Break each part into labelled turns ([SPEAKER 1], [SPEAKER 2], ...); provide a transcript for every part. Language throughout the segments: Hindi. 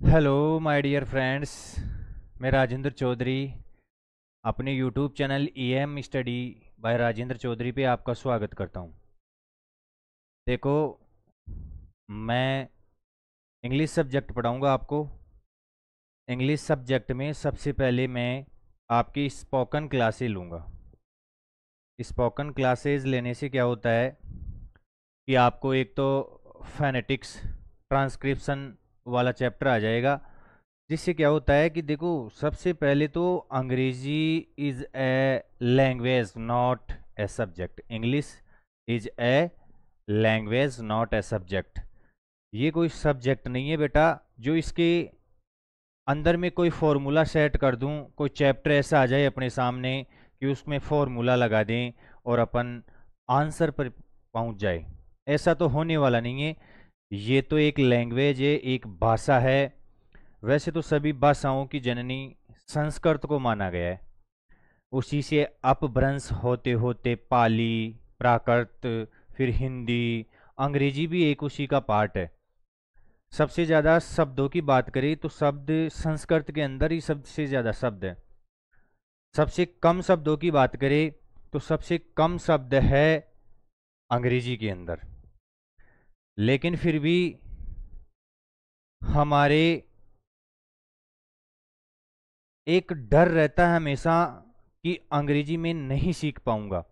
[SPEAKER 1] Hello my dear friends. मैं राजेंद्र चौधरी अपने YouTube channel EM study by Rajendra Chaudhary पे आपका स्वागत करता हूँ। देखो, मैं इंग्लिश सब्जेक्ट पढ़ाऊँगा आपको। इंग्लिश सब्जेक्ट में सबसे पहले मैं आपकी स्पोकन क्लासेस लूँगा। स्पोकन क्लासेस लेने से क्या होता है कि आपको एक तो फोनेटिक्स ट्रांसक्रिप्शन वाला चैप्टर आ जाएगा, जिससे क्या होता है कि देखो, सबसे पहले तो अंग्रेजी is a language not a subject. English is a language not a subject. ये कोई सब्जेक्ट नहीं है बेटा, जो इसके अंदर में कोई फॉर्मूला सेट कर दूं, कोई चैप्टर ऐसा आ जाए अपने सामने कि उसमें फॉर्मूला लगा दें और अपन आंसर पर पहुंच जाए। ऐसा तो होने वाला नहीं है। ये तो एक लैंग्वेज है, एक भाषा है। वैसे तो सभी भाषाओं की जननी संस्कृत को माना गया है। उसी से अपभ्रंश होते होते पाली, प्राकृत, फिर हिंदी, अंग्रेजी भी एक उसी का पार्ट है। सबसे ज़्यादा शब्दों की बात करें तो शब्द संस्कृत के अंदर ही सबसे ज़्यादा शब्द है। सबसे कम शब्दों की बात करें तो सबसे कम शब्द है अंग्रेजी के अंदर। लेकिन फिर भी हमारे एक डर रहता है हमेशा कि अंग्रेजी में नहीं सीख पाऊंगा।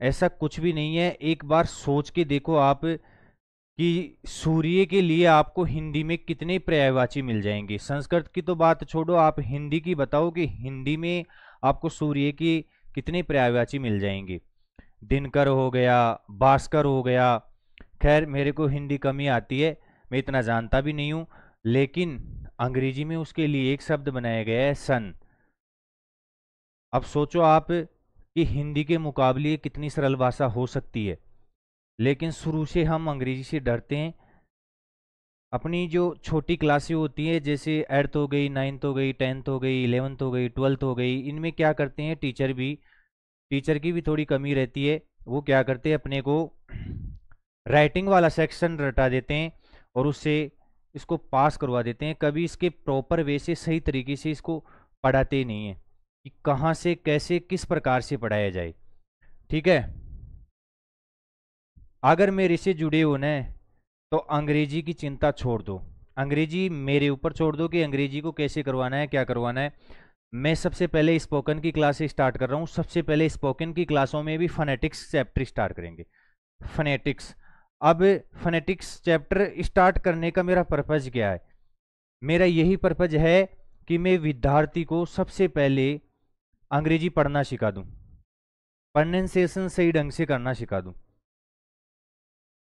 [SPEAKER 1] ऐसा कुछ भी नहीं है। एक बार सोच के देखो आप कि सूर्य के लिए आपको हिंदी में कितने पर्यायवाची मिल जाएंगे। संस्कृत की तो बात छोड़ो, आप हिंदी की बताओ कि हिंदी में आपको सूर्य की कितने पर्यायवाची मिल जाएंगे। दिनकर हो गया, भास्कर हो गया। खैर, मेरे को हिंदी कम ही आती है, मैं इतना जानता भी नहीं हूँ। लेकिन अंग्रेजी में उसके लिए एक शब्द बनाया गया है, सन। अब सोचो आप कि हिंदी के मुकाबले ये कितनी सरल भाषा हो सकती है। लेकिन शुरू से हम अंग्रेजी से डरते हैं। अपनी जो छोटी क्लासें होती हैं, जैसे एट्थ हो गई, नाइन्थ हो गई, टेंथ हो गई, इलेवेंथ हो गई, ट्वेल्थ हो गई, इनमें क्या करते हैं टीचर की भी थोड़ी कमी रहती है। वो क्या करते हैं, अपने को राइटिंग वाला सेक्शन रटा देते हैं और उससे इसको पास करवा देते हैं। कभी इसके प्रॉपर वे से सही तरीके से इसको पढ़ाते ही नहीं है कि कहाँ से कैसे किस प्रकार से पढ़ाया जाए। ठीक है। अगर मेरे से जुड़े हो न, तो अंग्रेजी की चिंता छोड़ दो। अंग्रेजी मेरे ऊपर छोड़ दो कि अंग्रेजी को कैसे करवाना है, क्या करवाना है। मैं सबसे पहले स्पोकन की क्लास से स्टार्ट कर रहा हूँ। सबसे पहले स्पोकन की क्लासों में भी फोनेटिक्स चैप्टर स्टार्ट करेंगे। फोनेटिक्स। अब फोनेटिक्स चैप्टर स्टार्ट करने का मेरा पर्पज क्या है? मेरा यही पर्पज है कि मैं विद्यार्थी को सबसे पहले अंग्रेजी पढ़ना सिखा दूं, प्रोनाउंसिएशन सही ढंग से करना सिखा दूं।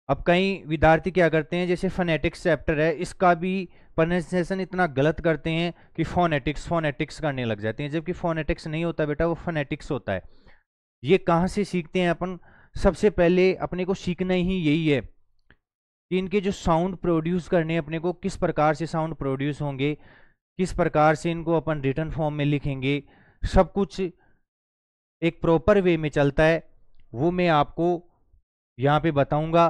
[SPEAKER 1] अब कई विद्यार्थी क्या करते हैं, जैसे फोनेटिक्स चैप्टर है, इसका भी प्रोनाउंसिएशन इतना गलत करते हैं कि फोनेटिक्स फोनेटिक्स करने लग जाते हैं, जबकि फोनेटिक्स नहीं होता बेटा, वो फोनेटिक्स होता है। ये कहाँ से सीखते हैं अपन? सबसे पहले अपने को सीखना ही यही है कि इनके जो साउंड प्रोड्यूस करने हैं अपने को, किस प्रकार से साउंड प्रोड्यूस होंगे, किस प्रकार से इनको अपन रिटन फॉर्म में लिखेंगे। सब कुछ एक प्रॉपर वे में चलता है। वो मैं आपको यहाँ पे बताऊंगा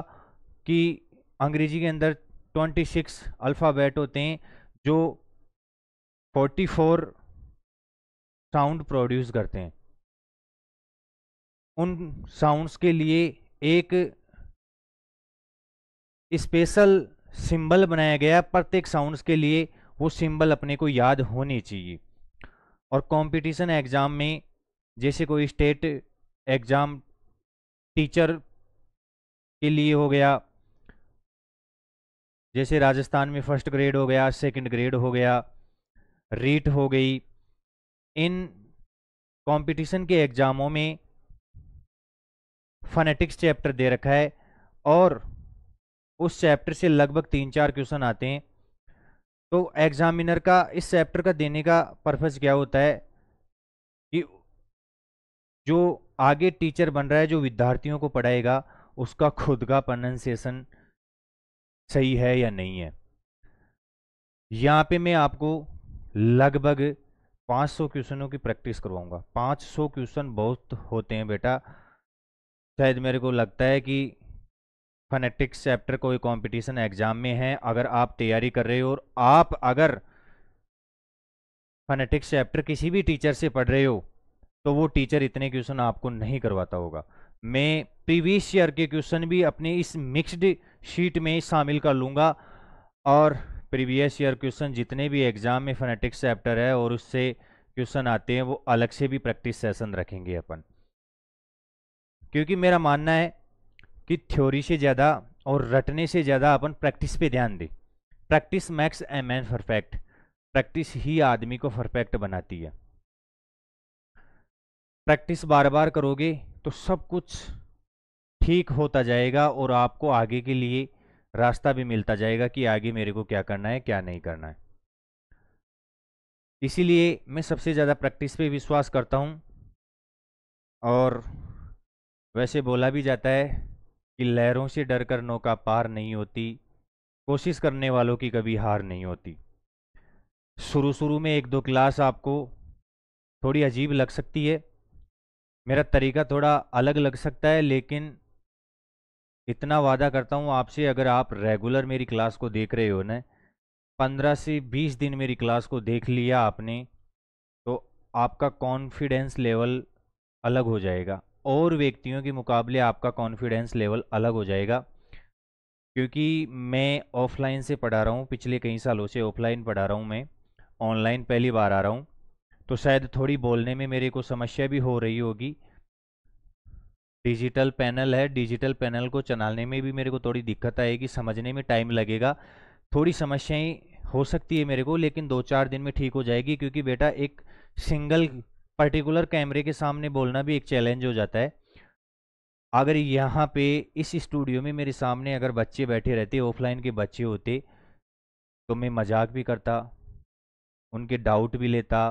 [SPEAKER 1] कि अंग्रेजी के अंदर 26 अल्फ़ाबेट होते हैं जो 44 साउंड प्रोड्यूस करते हैं। उन साउंड्स के लिए एक स्पेशल सिंबल बनाया गया। प्रत्येक साउंड्स के लिए वो सिंबल अपने को याद होने चाहिए। और कंपटीशन एग्जाम में, जैसे कोई स्टेट एग्जाम टीचर के लिए हो गया, जैसे राजस्थान में फर्स्ट ग्रेड हो गया, सेकंड ग्रेड हो गया, रीट हो गई, इन कंपटीशन के एग्जामों में फोनेटिक्स चैप्टर दे रखा है और उस चैप्टर से लगभग 3-4 क्वेश्चन आते हैं। तो एग्जामिनर का इस चैप्टर का देने का पर्पज क्या होता है कि जो आगे टीचर बन रहा है, जो विद्यार्थियों को पढ़ाएगा, उसका खुद का प्रोनाउंसिएशन सही है या नहीं है। यहाँ पे मैं आपको लगभग 500 क्वेश्चनों की प्रैक्टिस करवाऊंगा। 500 क्वेश्चन बहुत होते हैं बेटा। शायद मेरे को लगता है कि फोनेटिक्स चैप्टर कोई कंपटीशन एग्जाम में है, अगर आप तैयारी कर रहे हो और आप अगर फोनेटिक्स चैप्टर किसी भी टीचर से पढ़ रहे हो, तो वो टीचर इतने क्वेश्चन आपको नहीं करवाता होगा। मैं प्रीवियस ईयर के क्वेश्चन भी अपने इस मिक्स्ड शीट में शामिल कर लूँगा, और प्रीवियस ईयर क्वेश्चन जितने भी एग्जाम में फोनेटिक्स चैप्टर है और उससे क्वेश्चन आते हैं, वो अलग से भी प्रैक्टिस सेशन रखेंगे अपन। क्योंकि मेरा मानना है कि थ्योरी से ज़्यादा और रटने से ज़्यादा अपन प्रैक्टिस पे ध्यान दें। Practice makes a man perfect. Practice ही आदमी को परफेक्ट बनाती है। प्रैक्टिस बार बार करोगे तो सब कुछ ठीक होता जाएगा और आपको आगे के लिए रास्ता भी मिलता जाएगा कि आगे मेरे को क्या करना है, क्या नहीं करना है। इसीलिए मैं सबसे ज़्यादा प्रैक्टिस पे विश्वास करता हूँ। और वैसे बोला भी जाता है कि लहरों से डरकर नौका पार नहीं होती, कोशिश करने वालों की कभी हार नहीं होती। शुरू शुरू में एक दो क्लास आपको थोड़ी अजीब लग सकती है, मेरा तरीका थोड़ा अलग लग सकता है, लेकिन इतना वादा करता हूँ आपसे, अगर आप रेगुलर मेरी क्लास को देख रहे हो ना, 15 से 20 दिन मेरी क्लास को देख लिया आपने, तो आपका कॉन्फिडेंस लेवल अलग हो जाएगा और व्यक्तियों के मुकाबले आपका कॉन्फिडेंस लेवल अलग हो जाएगा। क्योंकि मैं ऑफलाइन से पढ़ा रहा हूँ, पिछले कई सालों से ऑफलाइन पढ़ा रहा हूँ, मैं ऑनलाइन पहली बार आ रहा हूँ, तो शायद थोड़ी बोलने में मेरे को समस्या भी हो रही होगी। डिजिटल पैनल है, डिजिटल पैनल को चलाने में भी मेरे को थोड़ी दिक्कत आएगी, समझने में टाइम लगेगा, थोड़ी समस्याएं हो सकती है मेरे को, लेकिन 2-4 दिन में ठीक हो जाएगी। क्योंकि बेटा एक सिंगल पर्टिकुलर कैमरे के सामने बोलना भी एक चैलेंज हो जाता है। अगर यहाँ पे इस स्टूडियो में मेरे सामने अगर बच्चे बैठे रहते, ऑफलाइन के बच्चे होते, तो मैं मजाक भी करता, उनके डाउट भी लेता,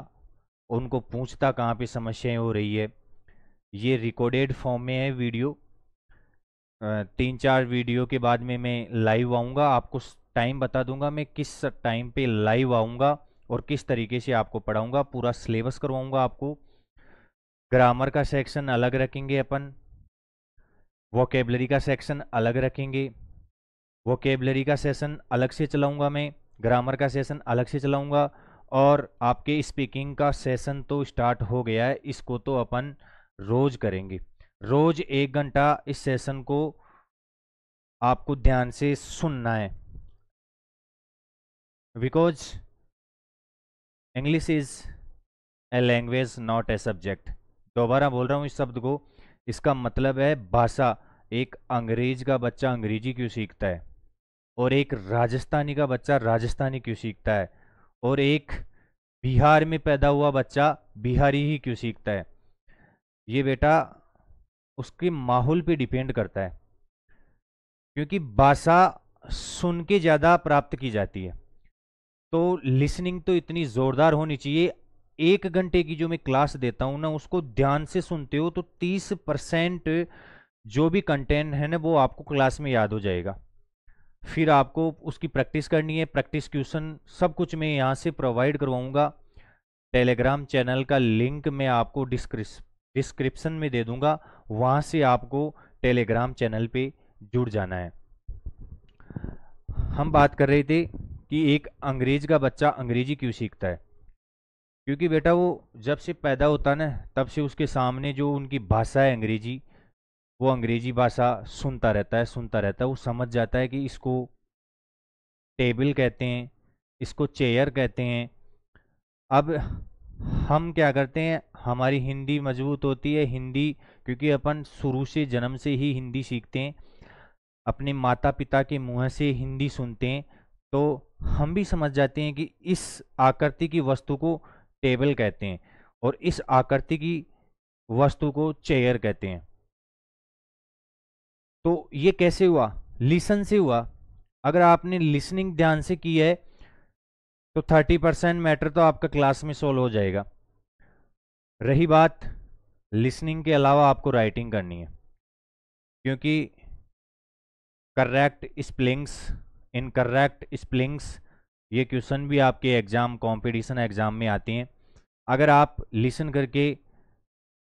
[SPEAKER 1] उनको पूछता कहाँ पे समस्याएं हो रही है। ये रिकॉर्डेड फॉर्म में है वीडियो, 3-4 वीडियो के बाद में मैं लाइव आऊँगा, आपको टाइम बता दूंगा मैं किस टाइम पे लाइव आऊँगा और किस तरीके से आपको पढ़ाऊँगा, पूरा सिलेबस करवाऊँगा आपको। ग्रामर का सेक्शन अलग रखेंगे अपन, वोकेबलरी का सेक्शन अलग रखेंगे, वोकेबलरी का सेशन अलग से चलाऊँगा मैं, ग्रामर का सेशन अलग से चलाऊँगा, और आपके स्पीकिंग का सेशन तो स्टार्ट हो गया है, इसको तो अपन रोज करेंगे। रोज 1 घंटा इस सेशन को आपको ध्यान से सुनना है, because English is a language not a subject. दोबारा बोल रहा हूँ इस शब्द को, इसका मतलब है भाषा। एक अंग्रेज का बच्चा अंग्रेजी क्यों सीखता है, और एक राजस्थानी का बच्चा राजस्थानी क्यों सीखता है, और एक बिहार में पैदा हुआ बच्चा बिहारी ही क्यों सीखता है, ये बेटा उसके माहौल पे डिपेंड करता है। क्योंकि भाषा सुन के ज़्यादा प्राप्त की जाती है, तो लिसनिंग तो इतनी ज़ोरदार होनी चाहिए। 1 घंटे की जो मैं क्लास देता हूँ ना, उसको ध्यान से सुनते हो तो 30% जो भी कंटेंट है ना, वो आपको क्लास में याद हो जाएगा। फिर आपको उसकी प्रैक्टिस करनी है, प्रैक्टिस क्वेश्चन सब कुछ मैं यहाँ से प्रोवाइड करवाऊँगा। टेलीग्राम चैनल का लिंक मैं आपको डिस्क्रिप्शन में दे दूँगा, वहाँ से आपको टेलीग्राम चैनल पे जुड़ जाना है। हम बात कर रहे थे कि एक अंग्रेज का बच्चा अंग्रेजी क्यों सीखता है। क्योंकि बेटा वो जब से पैदा होता है ना, तब से उसके सामने जो उनकी भाषा है अंग्रेजी, वो अंग्रेजी भाषा सुनता रहता है, सुनता रहता है, वो समझ जाता है कि इसको टेबल कहते हैं, इसको चेयर कहते हैं। अब हम क्या करते हैं, हमारी हिंदी मजबूत होती है, हिंदी क्योंकि अपन शुरू से जन्म से ही हिंदी सीखते हैं, अपने माता पिता के मुंह से हिंदी सुनते हैं, तो हम भी समझ जाते हैं कि इस आकृति की वस्तु को टेबल कहते हैं और इस आकृति की वस्तु को चेयर कहते हैं। तो ये कैसे हुआ, लिसन से हुआ। अगर आपने लिसनिंग ध्यान से की है तो 30% मैटर तो आपका क्लास में सोल्व हो जाएगा। रही बात लिसनिंग के अलावा आपको राइटिंग करनी है, क्योंकि करेक्ट स्पेलिंग्स, इनकरेक्ट स्पेलिंग्स, ये क्वेश्चन भी आपके एग्जाम कंपटीशन एग्जाम में आते हैं। अगर आप लिसन करके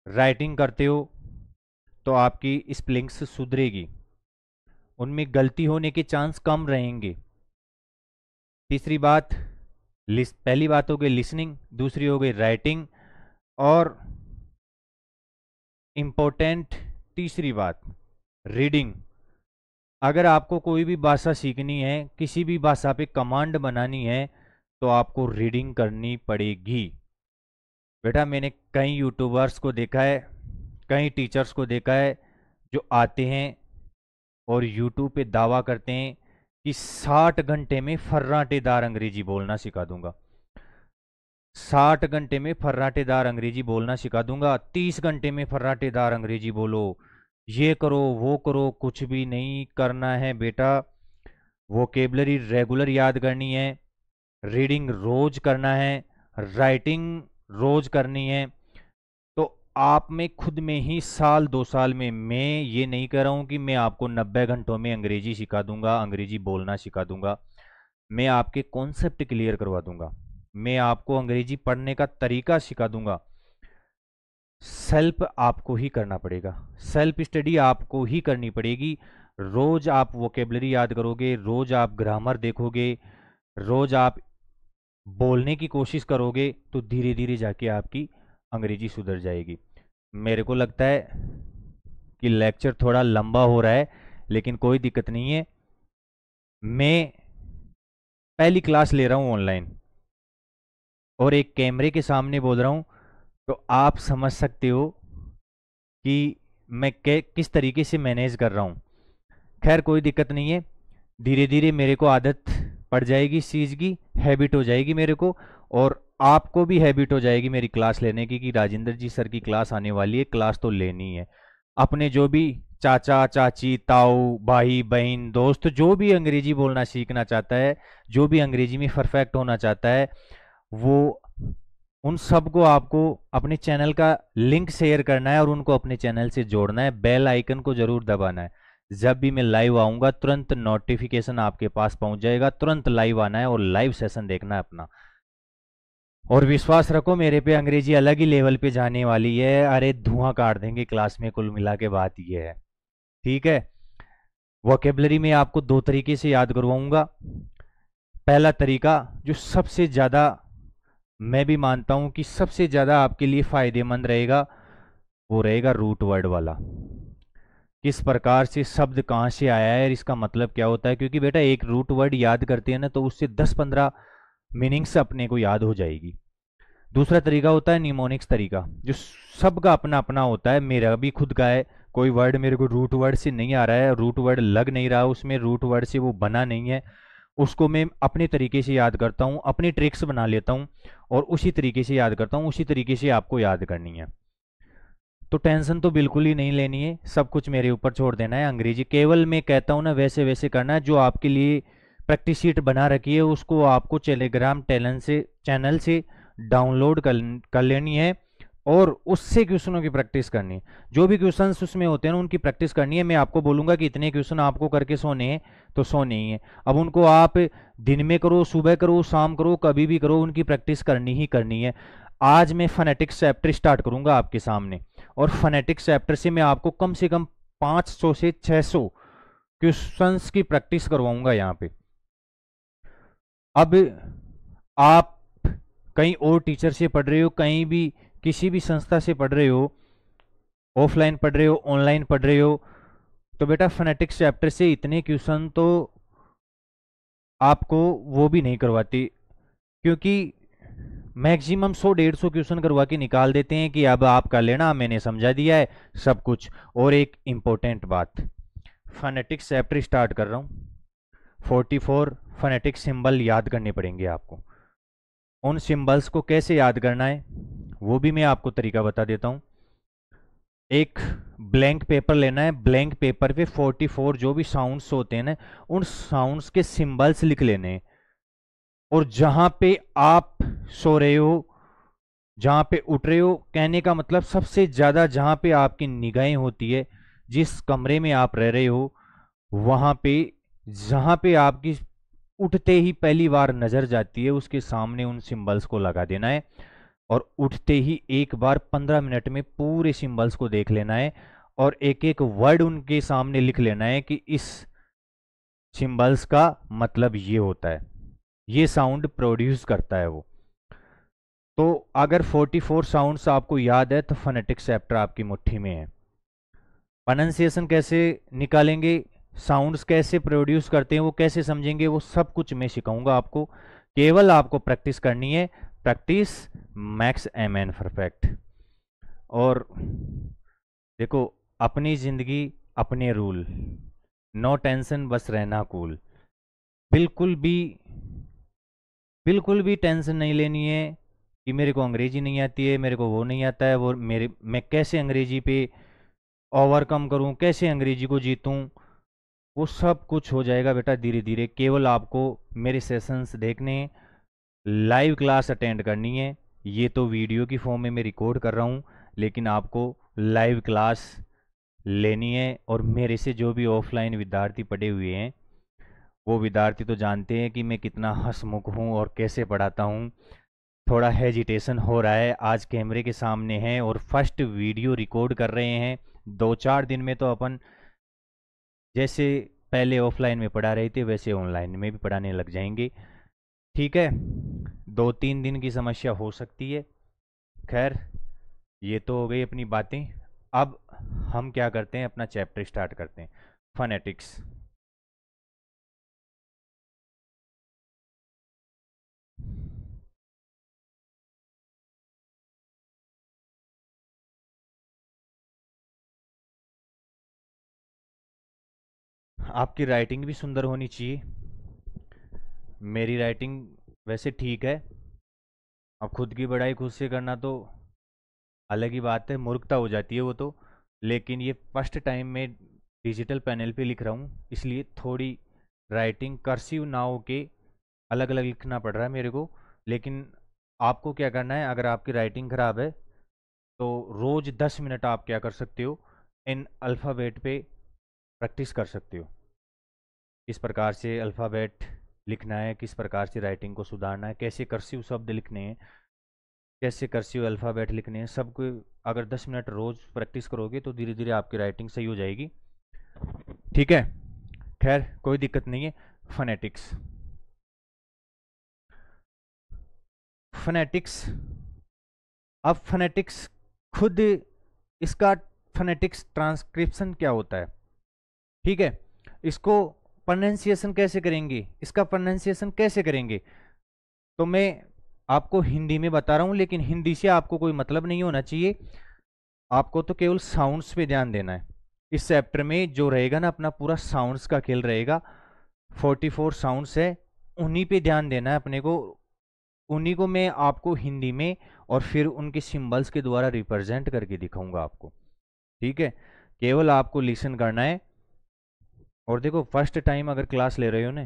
[SPEAKER 1] राइटिंग करते हो तो आपकी स्पेलिंग्स सुधरेगी। उनमें गलती होने के चांस कम रहेंगे। तीसरी बात, पहली बात हो गई लिसनिंग, दूसरी हो गई राइटिंग, और इम्पोर्टेंट तीसरी बात रीडिंग। अगर आपको कोई भी भाषा सीखनी है, किसी भी भाषा पे कमांड बनानी है, तो आपको रीडिंग करनी पड़ेगी। बेटा मैंने कई यूट्यूबर्स को देखा है, कई टीचर्स को देखा है जो आते हैं और यूट्यूब पे दावा करते हैं कि 60 घंटे में फर्राटेदार अंग्रेजी बोलना सिखा दूंगा, 60 घंटे में फर्राटेदार अंग्रेजी बोलना सिखा दूंगा, 30 घंटे में फर्राटेदार अंग्रेजी बोलो, ये करो वो करो। कुछ भी नहीं करना है बेटा। वोकेबलरी रेगुलर याद करनी है, रीडिंग रोज करना है, राइटिंग रोज करनी है। तो आप में खुद में ही साल 2 साल में, मैं ये नहीं कह रहा हूं कि मैं आपको 90 घंटों में अंग्रेजी सिखा दूंगा, अंग्रेजी बोलना सिखा दूंगा। मैं आपके कॉन्सेप्ट क्लियर करवा दूंगा, मैं आपको अंग्रेजी पढ़ने का तरीका सिखा दूंगा। सेल्फ आपको ही करना पड़ेगा, सेल्फ स्टडी आपको ही करनी पड़ेगी। रोज आप वोकेबलरी याद करोगे, रोज आप ग्रामर देखोगे, रोज आप बोलने की कोशिश करोगे, तो धीरे धीरे जाके आपकी अंग्रेजी सुधर जाएगी। मेरे को लगता है कि लेक्चर थोड़ा लंबा हो रहा है, लेकिन कोई दिक्कत नहीं है। मैं पहली क्लास ले रहा हूं ऑनलाइन और एक कैमरे के सामने बोल रहा हूं, तो आप समझ सकते हो कि मैं किस तरीके से मैनेज कर रहा हूं। खैर कोई दिक्कत नहीं है, धीरे धीरे मेरे को आदत पड़ जाएगी इस चीज़ की, हैबिट हो जाएगी मेरे को, और आपको भी हैबिट हो जाएगी मेरी क्लास लेने की कि राजेंद्र जी सर की क्लास आने वाली है, क्लास तो लेनी है। अपने जो भी चाचा चाची ताऊ भाई बहन दोस्त जो भी अंग्रेजी बोलना सीखना चाहता है, जो भी अंग्रेजी में परफेक्ट होना चाहता है, वो उन सबको आपको अपने चैनल का लिंक शेयर करना है और उनको अपने चैनल से जोड़ना है। बेल आइकन को जरूर दबाना है। जब भी मैं लाइव आऊंगा तुरंत नोटिफिकेशन आपके पास पहुंच जाएगा, तुरंत लाइव आना है और लाइव सेशन देखना है अपना। और विश्वास रखो मेरे पे, अंग्रेजी अलग ही लेवल पे जाने वाली है। अरे धुआं काट देंगे क्लास में, कुल मिला के बात ये है। ठीक है, वोकेबलरी में आपको 2 तरीके से याद करवाऊंगा। पहला तरीका जो सबसे ज़्यादा मैं भी मानता हूं कि सबसे ज़्यादा आपके लिए फ़ायदेमंद रहेगा, वो रहेगा रूट वर्ड वाला। किस प्रकार से शब्द कहाँ से आया है और इसका मतलब क्या होता है, क्योंकि बेटा एक रूट वर्ड याद करते हैं ना, तो उससे 10-15 मीनिंग्स अपने को याद हो जाएगी। दूसरा तरीका होता है निमोनिक्स तरीका, जो सबका अपना अपना होता है, मेरा भी खुद का है। कोई वर्ड मेरे को रूट वर्ड से नहीं आ रहा है, रूट वर्ड लग नहीं रहा उसमें, रूट वर्ड से वो बना नहीं है, उसको मैं अपने तरीके से याद करता हूँ, अपनी ट्रिक्स बना लेता हूँ और उसी तरीके से याद करता हूँ। उसी तरीके से आपको याद करनी है। तो टेंशन तो बिल्कुल ही नहीं लेनी है, सब कुछ मेरे ऊपर छोड़ देना है। अंग्रेजी केवल मैं कहता हूँ ना वैसे वैसे करना है। जो आपके लिए प्रैक्टिस शीट बना रखी है उसको आपको टेलीग्राम चैनल से डाउनलोड कर लेनी है और उससे क्वेश्चनों की प्रैक्टिस करनी है। जो भी क्वेश्चंस उसमें होते हैं ना उनकी प्रैक्टिस करनी है। मैं आपको बोलूँगा कि इतने क्वेश्चन आपको करके सोने हैं तो सोने ही है। अब उनको आप दिन में करो, सुबह करो, शाम करो, कभी भी करो, उनकी प्रैक्टिस करनी ही करनी है। आज मैं फोनेटिक्स चैप्टर स्टार्ट करूंगा आपके सामने और फोनेटिक्स चैप्टर से मैं आपको कम से कम 500 से 600 क्वेश्चंस की प्रैक्टिस करवाऊंगा यहाँ पे। अब आप कहीं और टीचर से पढ़ रहे हो, कहीं भी किसी भी संस्था से पढ़ रहे हो, ऑफलाइन पढ़ रहे हो, ऑनलाइन पढ़ रहे हो, तो बेटा फोनेटिक्स चैप्टर से इतने क्वेश्चन तो आपको वो भी नहीं करवाती, क्योंकि मैक्सिमम 100-150 क्वेश्चन करवा के निकाल देते हैं कि अब आप कर लेना, मैंने समझा दिया है सब कुछ। और एक इम्पोर्टेंट बात, फोनेटिक्स चैप्टर स्टार्ट कर रहा हूँ, 44 फोनेटिक सिंबल याद करने पड़ेंगे आपको। उन सिंबल्स को कैसे याद करना है वो भी मैं आपको तरीका बता देता हूँ। एक ब्लैंक पेपर लेना है, ब्लैंक पेपर पे 44 जो भी साउंड्स होते हैं ना, उन साउंड्स के सिंबल्स लिख लेने हैं। और जहां पे आप सो रहे हो, जहां पे उठ रहे हो, कहने का मतलब सबसे ज्यादा जहां पे आपकी निगाहें होती है, जिस कमरे में आप रह रहे हो, वहां पे जहां पे आपकी उठते ही पहली बार नजर जाती है उसके सामने उन सिंबल्स को लगा देना है। और उठते ही एक बार 15 मिनट में पूरे सिंबल्स को देख लेना है और एक एक वर्ड उनके सामने लिख लेना है कि इस सिंबल्स का मतलब ये होता है, ये साउंड प्रोड्यूस करता है वो। तो अगर 44 साउंड्स आपको याद है तो फोनेटिक चैप्टर आपकी मुट्ठी में है। प्रोनाउंसिएशन कैसे निकालेंगे, साउंड्स कैसे प्रोड्यूस करते हैं वो कैसे समझेंगे, वो सब कुछ मैं सिखाऊंगा आपको। केवल आपको प्रैक्टिस करनी है, practice makes man perfect. और देखो, अपनी जिंदगी अपने रूल, नो टेंशन बस रहना कूल। बिल्कुल भी, बिल्कुल भी टेंशन नहीं लेनी है कि मेरे को अंग्रेजी नहीं आती है, मेरे को वो नहीं आता है, वो मेरे मैं कैसे अंग्रेजी पे ओवरकम करूं, कैसे अंग्रेजी को जीतूं। वो सब कुछ हो जाएगा बेटा धीरे धीरे। केवल आपको मेरे सेशंस देखने हैं, लाइव क्लास अटेंड करनी है। ये तो वीडियो की फॉर्म में मैं रिकॉर्ड कर रहा हूँ, लेकिन आपको लाइव क्लास लेनी है। और मेरे से जो भी ऑफलाइन विद्यार्थी पढ़े हुए हैं, वो विद्यार्थी तो जानते हैं कि मैं कितना हंसमुख हूँ और कैसे पढ़ाता हूँ। थोड़ा हेजिटेशन हो रहा है, आज कैमरे के सामने हैं और फर्स्ट वीडियो रिकॉर्ड कर रहे हैं। 2-4 दिन में तो अपन जैसे पहले ऑफलाइन में पढ़ा रहे थे वैसे ऑनलाइन में भी पढ़ाने लग जाएंगे। ठीक है, 2-3 दिन की समस्या हो सकती है। खैर, ये तो हो गई अपनी बातें। अब हम क्या करते हैं, अपना चैप्टर स्टार्ट करते हैं, फनेटिक्स। आपकी राइटिंग भी सुंदर होनी चाहिए। मेरी राइटिंग वैसे ठीक है। अब खुद की बड़ाई खुद से करना तो अलग ही बात है, मूर्खता हो जाती है वो तो। लेकिन ये फर्स्ट टाइम मैं डिजिटल पैनल पे लिख रहा हूँ, इसलिए थोड़ी राइटिंग कर्सिव ना हो के अलग अलग लिखना पड़ रहा है मेरे को। लेकिन आपको क्या करना है, अगर आपकी राइटिंग ख़राब है तो रोज़ 10 मिनट आप क्या कर सकते हो, इन अल्फ़ाबेट पे प्रैक्टिस कर सकते हो। किस प्रकार से अल्फ़ाबेट लिखना है, किस प्रकार से राइटिंग को सुधारना है, कैसे कर्सिव शब्द लिखने हैं, कैसे कर्सिव अल्फ़ाबेट लिखने हैं, सबको अगर 10 मिनट रोज़ प्रैक्टिस करोगे तो धीरे धीरे आपकी राइटिंग सही हो जाएगी। ठीक है, खैर कोई दिक्कत नहीं है। Fanatics, fanatics. अब फनेटिक्स खुद, इसका फनेटिक्स ट्रांसक्रिप्शन क्या होता है, ठीक है, इसको प्रोनाउंसिएशन कैसे करेंगे, इसका प्रोनाउंसिएशन कैसे करेंगे, तो मैं आपको हिंदी में बता रहा हूं। लेकिन हिंदी से आपको कोई मतलब नहीं होना चाहिए, आपको तो केवल साउंड्स पे ध्यान देना है। इस चैप्टर में जो रहेगा ना, अपना पूरा साउंड्स का खेल रहेगा। 44 साउंड्स है, उन्हीं पे ध्यान देना है अपने को। उन्हीं को मैं आपको हिंदी में और फिर उनके सिंबल्स के द्वारा रिप्रेजेंट करके दिखाऊंगा आपको। ठीक है, केवल आपको लिसन करना है। और देखो, फर्स्ट टाइम अगर क्लास ले रहे हो ना,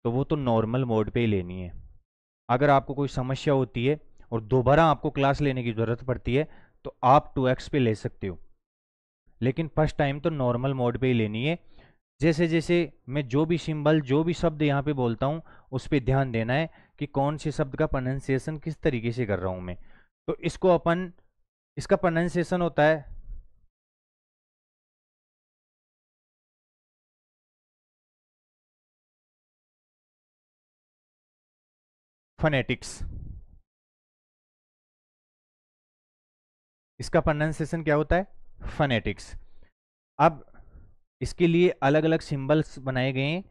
[SPEAKER 1] तो वो तो नॉर्मल मोड पे ही लेनी है। अगर आपको कोई समस्या होती है और दोबारा आपको क्लास लेने की ज़रूरत पड़ती है तो आप 2x पे ले सकते हो, लेकिन फर्स्ट टाइम तो नॉर्मल मोड पे ही लेनी है। जैसे जैसे मैं जो भी सिंबल, जो भी शब्द यहाँ पे बोलता हूँ, उस पर ध्यान देना है कि कौन से शब्द का प्रोनाउंसिएशन किस तरीके से कर रहा हूँ मैं। तो इसको अपन, इसका प्रोनाउंसिएशन होता है फनेटिक्स। इसका प्रोनाउंसिएशन क्या होता है, फनेटिक्स। अब इसके लिए अलग अलग सिंबल्स बनाए गए हैं,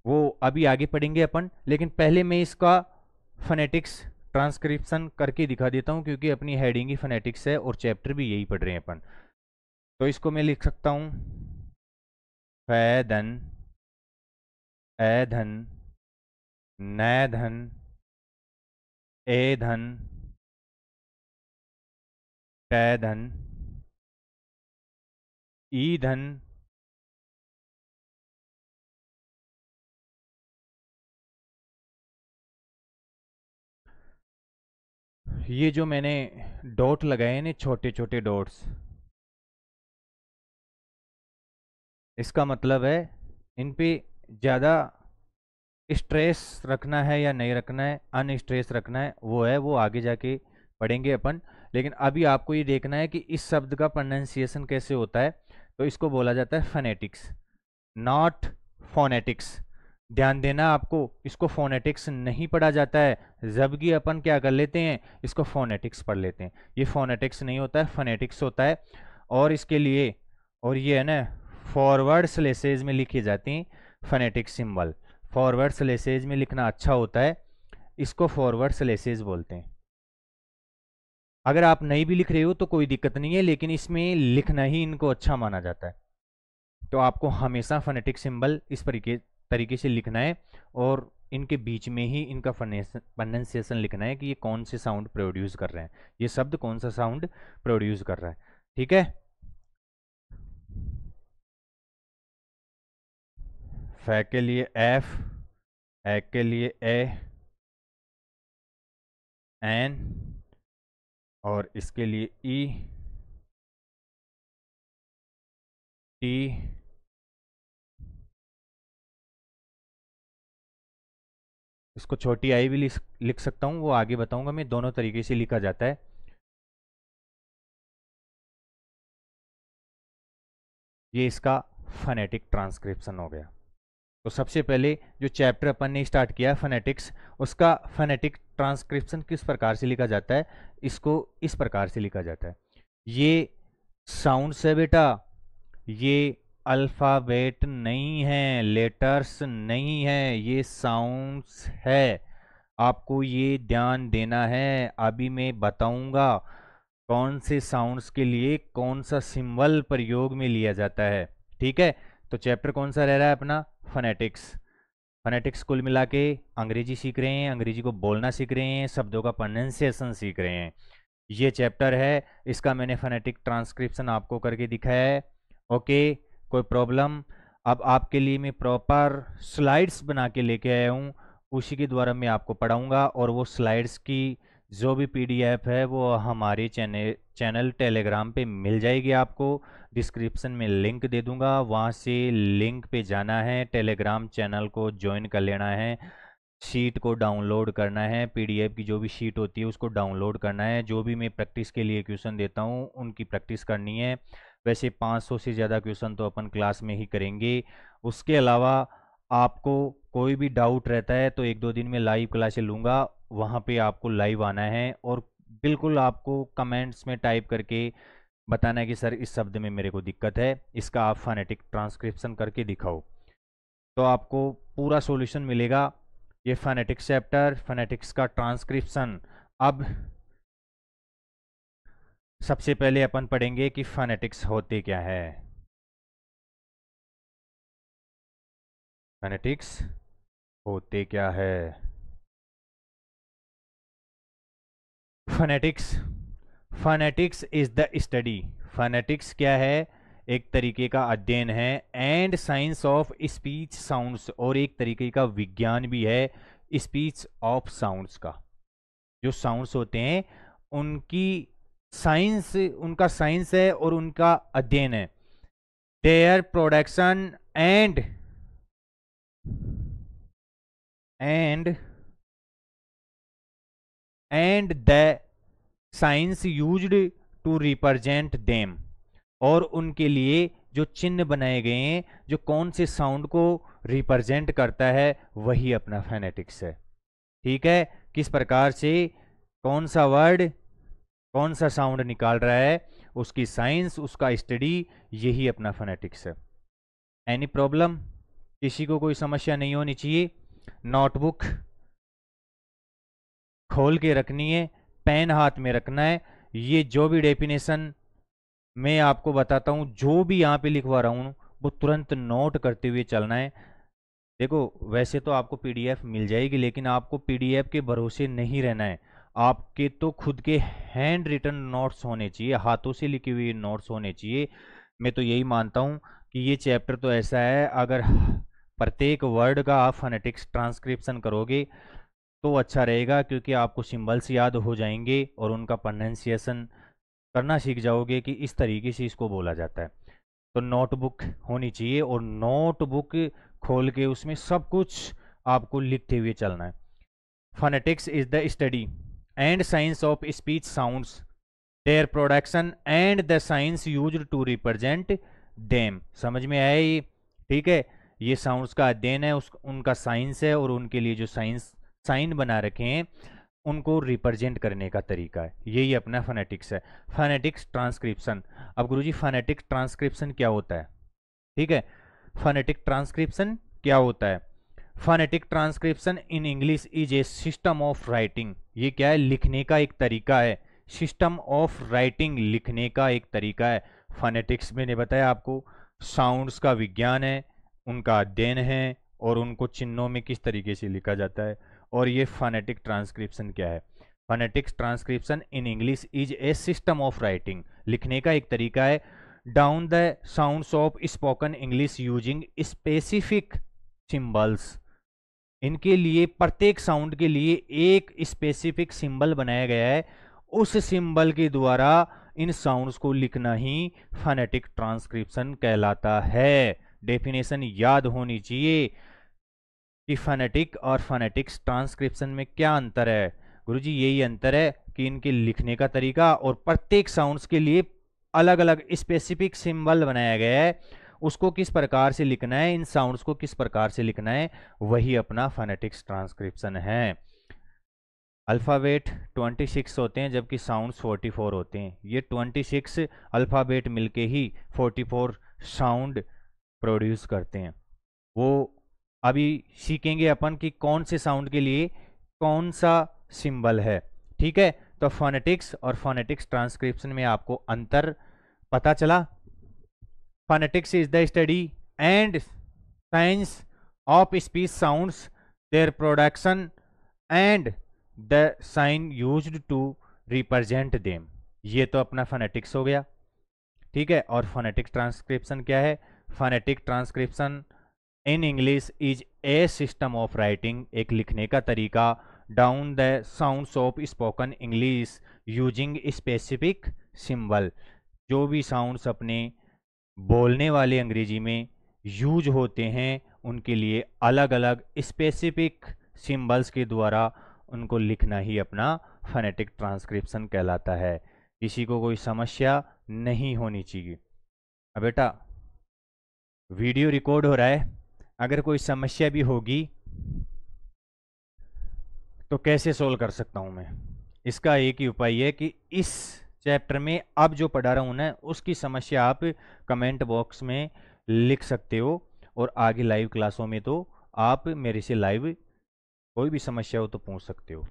[SPEAKER 1] वो अभी आगे पढ़ेंगे अपन। लेकिन पहले मैं इसका फनेटिक्स ट्रांसक्रिप्शन करके दिखा देता हूँ, क्योंकि अपनी हेडिंग ही फनेटिक्स है और चैप्टर भी यही पढ़ रहे हैं अपन। तो इसको मैं लिख सकता हूँ, फैधन, ऐधन, नैधन, एधन, टैधन, ईधन, ये जो मैंने डॉट लगाए हैं, छोटे छोटे डॉट्स, इसका मतलब है इन पे ज़्यादा स्ट्रेस रखना है या नहीं रखना है, अन स्ट्रेस रखना है, वो है, वो आगे जाके पढ़ेंगे अपन। लेकिन अभी आपको ये देखना है कि इस शब्द का प्रोनाउंसिएशन कैसे होता है। तो इसको बोला जाता है फनेटिक्स, नॉट फोनेटिक्स। ध्यान देना आपको, इसको फोनेटिक्स नहीं पढ़ा जाता है, जबकि अपन क्या कर लेते हैं, इसको फोनेटिक्स पढ़ लेते हैं। ये फोनेटिक्स नहीं होता है, फोनेटिक्स होता है। और इसके लिए, और ये है ना, फॉरवर्ड स्लेसेज में लिखी जाती हैं फोनेटिक सिंबल। फॉरवर्ड स्लेसेज में लिखना अच्छा होता है, इसको फॉरवर्ड स्लेसेज बोलते हैं। अगर आप नहीं भी लिख रहे हो तो कोई दिक्कत नहीं है, लेकिन इसमें लिखना ही इनको अच्छा माना जाता है। तो आपको हमेशा फोनेटिक सिंबल इस तरीके से लिखना है, और इनके बीच में ही इनका प्रोनाउंसिएशन लिखना है कि ये कौन से साउंड प्रोड्यूस कर रहे हैं, ये शब्द कौन सा साउंड प्रोड्यूस कर रहा है। ठीक है, फै के लिए एफ, ए के लिए ए, एन, और इसके लिए ई, टी, इसको छोटी आई भी लिख सकता हूँ, वो आगे बताऊंगा मैं, दोनों तरीके से लिखा जाता है। ये इसका फोनेटिक ट्रांसक्रिप्शन हो गया। तो सबसे पहले जो चैप्टर अपन ने स्टार्ट किया फोनेटिक्स, उसका फोनेटिक ट्रांसक्रिप्शन किस प्रकार से लिखा जाता है, इसको इस प्रकार से लिखा जाता है। ये साउंड्स है बेटा, ये अल्फ़ाबेट नहीं है, लेटर्स नहीं है, ये साउंड्स है। आपको ये ध्यान देना है। अभी मैं बताऊंगा कौन से साउंड्स के लिए कौन सा सिंबल प्रयोग में लिया जाता है। ठीक है, तो चैप्टर कौन सा रह रहा है अपना, फोनेटिक्स। फोनेटिक्स कुल मिला के अंग्रेजी सीख रहे हैं, अंग्रेजी को बोलना सीख रहे हैं, शब्दों का प्रोनाउंसिएशन सीख रहे हैं। ये चैप्टर है, इसका मैंने फोनेटिक ट्रांसक्रिप्शन आपको करके दिखाया है। ओके, कोई प्रॉब्लम? अब आपके लिए मैं प्रॉपर स्लाइड्स बना के लेके आया हूँ, उसी के द्वारा मैं आपको पढ़ाऊँगा। और वो स्लाइड्स की जो भी पीडीएफ है वो हमारे चैनल टेलीग्राम पे मिल जाएगी। आपको डिस्क्रिप्शन में लिंक दे दूंगा, वहाँ से लिंक पे जाना है, टेलीग्राम चैनल को ज्वाइन कर लेना है, शीट को डाउनलोड करना है, पीडीएफ की जो भी शीट होती है उसको डाउनलोड करना है। जो भी मैं प्रैक्टिस के लिए क्वेश्चन देता हूँ उनकी प्रैक्टिस करनी है। वैसे 500 से ज़्यादा क्वेश्चन तो अपन क्लास में ही करेंगे। उसके अलावा आपको कोई भी डाउट रहता है तो 1-2 दिन में लाइव क्लासेस लूँगा, वहाँ पे आपको लाइव आना है और बिल्कुल आपको कमेंट्स में टाइप करके बताना है कि सर इस शब्द में मेरे को दिक्कत है, इसका आप फोनेटिक ट्रांसक्रिप्शन करके दिखाओ, तो आपको पूरा सॉल्यूशन मिलेगा। ये फोनेटिक्स चैप्टर, फोनेटिक्स का ट्रांसक्रिप्शन। अब सबसे पहले अपन पढ़ेंगे कि फोनेटिक्स होते क्या है। फोनेटिक्स होते क्या है? Phonetics, phonetics is the study. Phonetics क्या है? एक तरीके का अध्ययन है, and science of speech sounds, और एक तरीके का विज्ञान भी है स्पीच ऑफ साउंड्स का। जो साउंड्स होते हैं उनकी साइंस, उनका साइंस है और उनका अध्ययन है। Their production and the science used to represent them, और उनके लिए जो चिन्ह बनाए गए हैं जो कौन से साउंड को रिप्रेजेंट करता है, वही अपना फोनेटिक्स है। ठीक है, किस प्रकार से कौन सा वर्ड कौन सा साउंड निकाल रहा है, उसकी साइंस, उसका स्टडी, यही अपना फोनेटिक्स है। Any problem? किसी को कोई समस्या नहीं होनी चाहिए। नोटबुक खोल के रखनी है, पेन हाथ में रखना है। ये जो भी डेफिनेशन मैं आपको बताता हूँ, जो भी यहाँ पे लिखवा रहा हूँ, वो तुरंत नोट करते हुए चलना है। देखो, वैसे तो आपको पीडीएफ मिल जाएगी, लेकिन आपको पीडीएफ के भरोसे नहीं रहना है। आपके तो खुद के हैंड रिटन नोट्स होने चाहिए, हाथों से लिखी हुई नोट्स होने चाहिए। मैं तो यही मानता हूँ कि ये चैप्टर तो ऐसा है, अगर प्रत्येक वर्ड का आप फोनेटिक्स ट्रांसक्रिप्शन करोगे तो अच्छा रहेगा, क्योंकि आपको सिंबल्स याद हो जाएंगे और उनका प्रोनाउंसिएशन करना सीख जाओगे कि इस तरीके से इसको बोला जाता है। तो नोटबुक होनी चाहिए, और नोटबुक खोल के उसमें सब कुछ आपको लिखते हुए चलना है। Phonetics is the study and science of speech sounds, their production and the science used to represent them. समझ में आया ये? ठीक है, ये साउंड्स का अध्ययन है, उनका साइंस है, और उनके लिए जो साइन बना रखे हैं उनको रिप्रेजेंट करने का तरीका है, यही अपना फोनेटिक्स है। Phonetics transcription. अब गुरुजी फोनेटिक ट्रांसक्रिप्शन क्या होता है? ठीक है, फोनेटिक ट्रांसक्रिप्शन क्या होता है? Phonetic transcription in English is a system of writing. ये क्या है? लिखने का एक तरीका है। सिस्टम ऑफ राइटिंग, लिखने का एक तरीका है। फोनेटिक्स मैंने बताया आपको साउंड्स का विज्ञान है, उनका अध्ययन है, और उनको चिन्हों में किस तरीके से लिखा जाता है। और ये फोनेटिक ट्रांसक्रिप्शन क्या है? Phonetic transcription in English is a system of writing, लिखने का एक तरीका है। Down the sounds of spoken English using specific symbols. इनके लिए, प्रत्येक साउंड के लिए एक स्पेसिफिक सिंबल बनाया गया है, उस सिंबल के द्वारा इन साउंड्स को लिखना ही फोनेटिक ट्रांसक्रिप्शन कहलाता है। डेफिनेशन याद होनी चाहिए कि फोनेटिक और फोनेटिक्स ट्रांसक्रिप्शन में क्या अंतर है। गुरुजी यही अंतर है कि इनके लिखने का तरीका, और प्रत्येक साउंड्स के लिए अलग अलग स्पेसिफिक सिंबल बनाया गया है, उसको किस प्रकार से लिखना है, इन साउंड्स को किस प्रकार से लिखना है, वही अपना फोनेटिक्स ट्रांसक्रिप्शन है। अल्फ़ाबेट 26 होते हैं जबकि साउंड्स 44 होते हैं। ये 26 अल्फ़ाबेट मिलके ही 44 साउंड प्रोड्यूस करते हैं। वो अभी सीखेंगे अपन कि कौन से साउंड के लिए कौन सा सिंबल है। ठीक है, तो फोनेटिक्स और फोनेटिक्स ट्रांसक्रिप्शन में आपको अंतर पता चला। Phonetics is the study and science of speech sounds, their production and the science used to represent them. ये तो अपना फोनेटिक्स हो गया। ठीक है, और फोनेटिक ट्रांसक्रिप्शन क्या है? Phonetic transcription in English is a system of writing, एक लिखने का तरीका। Down the sounds of spoken English using specific symbol, जो भी साउंड्स अपने बोलने वाले अंग्रेजी में यूज होते हैं उनके लिए अलग अलग स्पेसिफिक सिंबल्स के द्वारा उनको लिखना ही अपना फोनेटिक ट्रांसक्रिप्शन कहलाता है। किसी को कोई समस्या नहीं होनी चाहिए। अब बेटा वीडियो रिकॉर्ड हो रहा है, अगर कोई समस्या भी होगी तो कैसे सोल्व कर सकता हूं मैं? इसका एक ही उपाय है कि इस चैप्टर में अब जो पढ़ा रहा हूं ना, उसकी समस्या आप कमेंट बॉक्स में लिख सकते हो, और आगे लाइव क्लासों में तो आप मेरे से लाइव कोई भी समस्या हो तो पूछ सकते हो।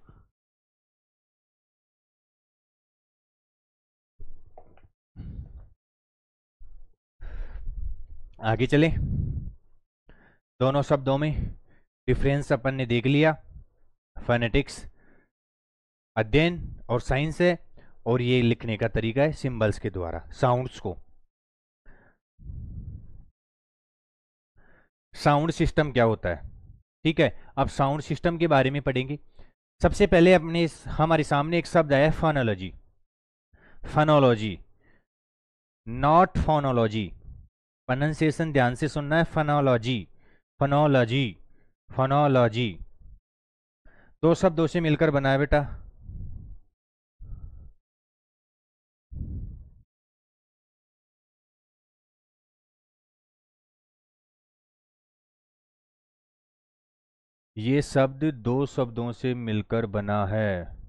[SPEAKER 1] आगे चले। दोनों शब्दों में डिफरेंस अपन ने देख लिया। फोनेटिक्स अध्ययन और साइंस है, और ये लिखने का तरीका है सिंबल्स के द्वारा साउंड्स को। साउंड सिस्टम क्या होता है? ठीक है, अब साउंड सिस्टम के बारे में पढ़ेंगे। सबसे पहले अपने हमारे सामने एक शब्द आया phonology. Phonology, not phonology. Pronunciation ध्यान से सुनना है। Phonology, phonology, phonology. दो शब्दों से मिलकर बना है बेटा। ये शब्द दो शब्दों से मिलकर बना है।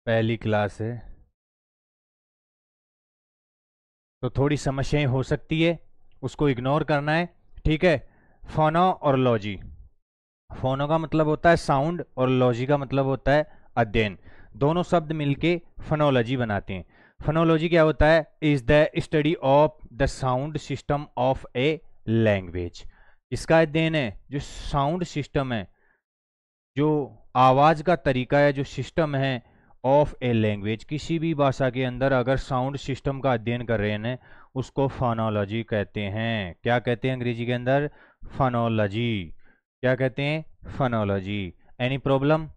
[SPEAKER 1] पहली क्लास है तो थोड़ी समस्याएं हो सकती है, उसको इग्नोर करना है। ठीक है, फोनो और लॉजी। फोनो का मतलब होता है साउंड और लॉजी का मतलब होता है अध्ययन। दोनों शब्द मिलके फोनोलॉजी बनाते हैं। फोनोलॉजी क्या होता है? Is the study of the sound system of a language. इसका अध्ययन है जो साउंड सिस्टम है, जो आवाज का तरीका है, जो सिस्टम है ऑफ ए लैंग्वेज। किसी भी भाषा के अंदर अगर साउंड सिस्टम का अध्ययन कर रहे हैं उसको फोनोलॉजी कहते हैं। क्या कहते हैं अंग्रेजी के अंदर? फोनोलॉजी। क्या कहते हैं? फोनोलॉजी। Any problem?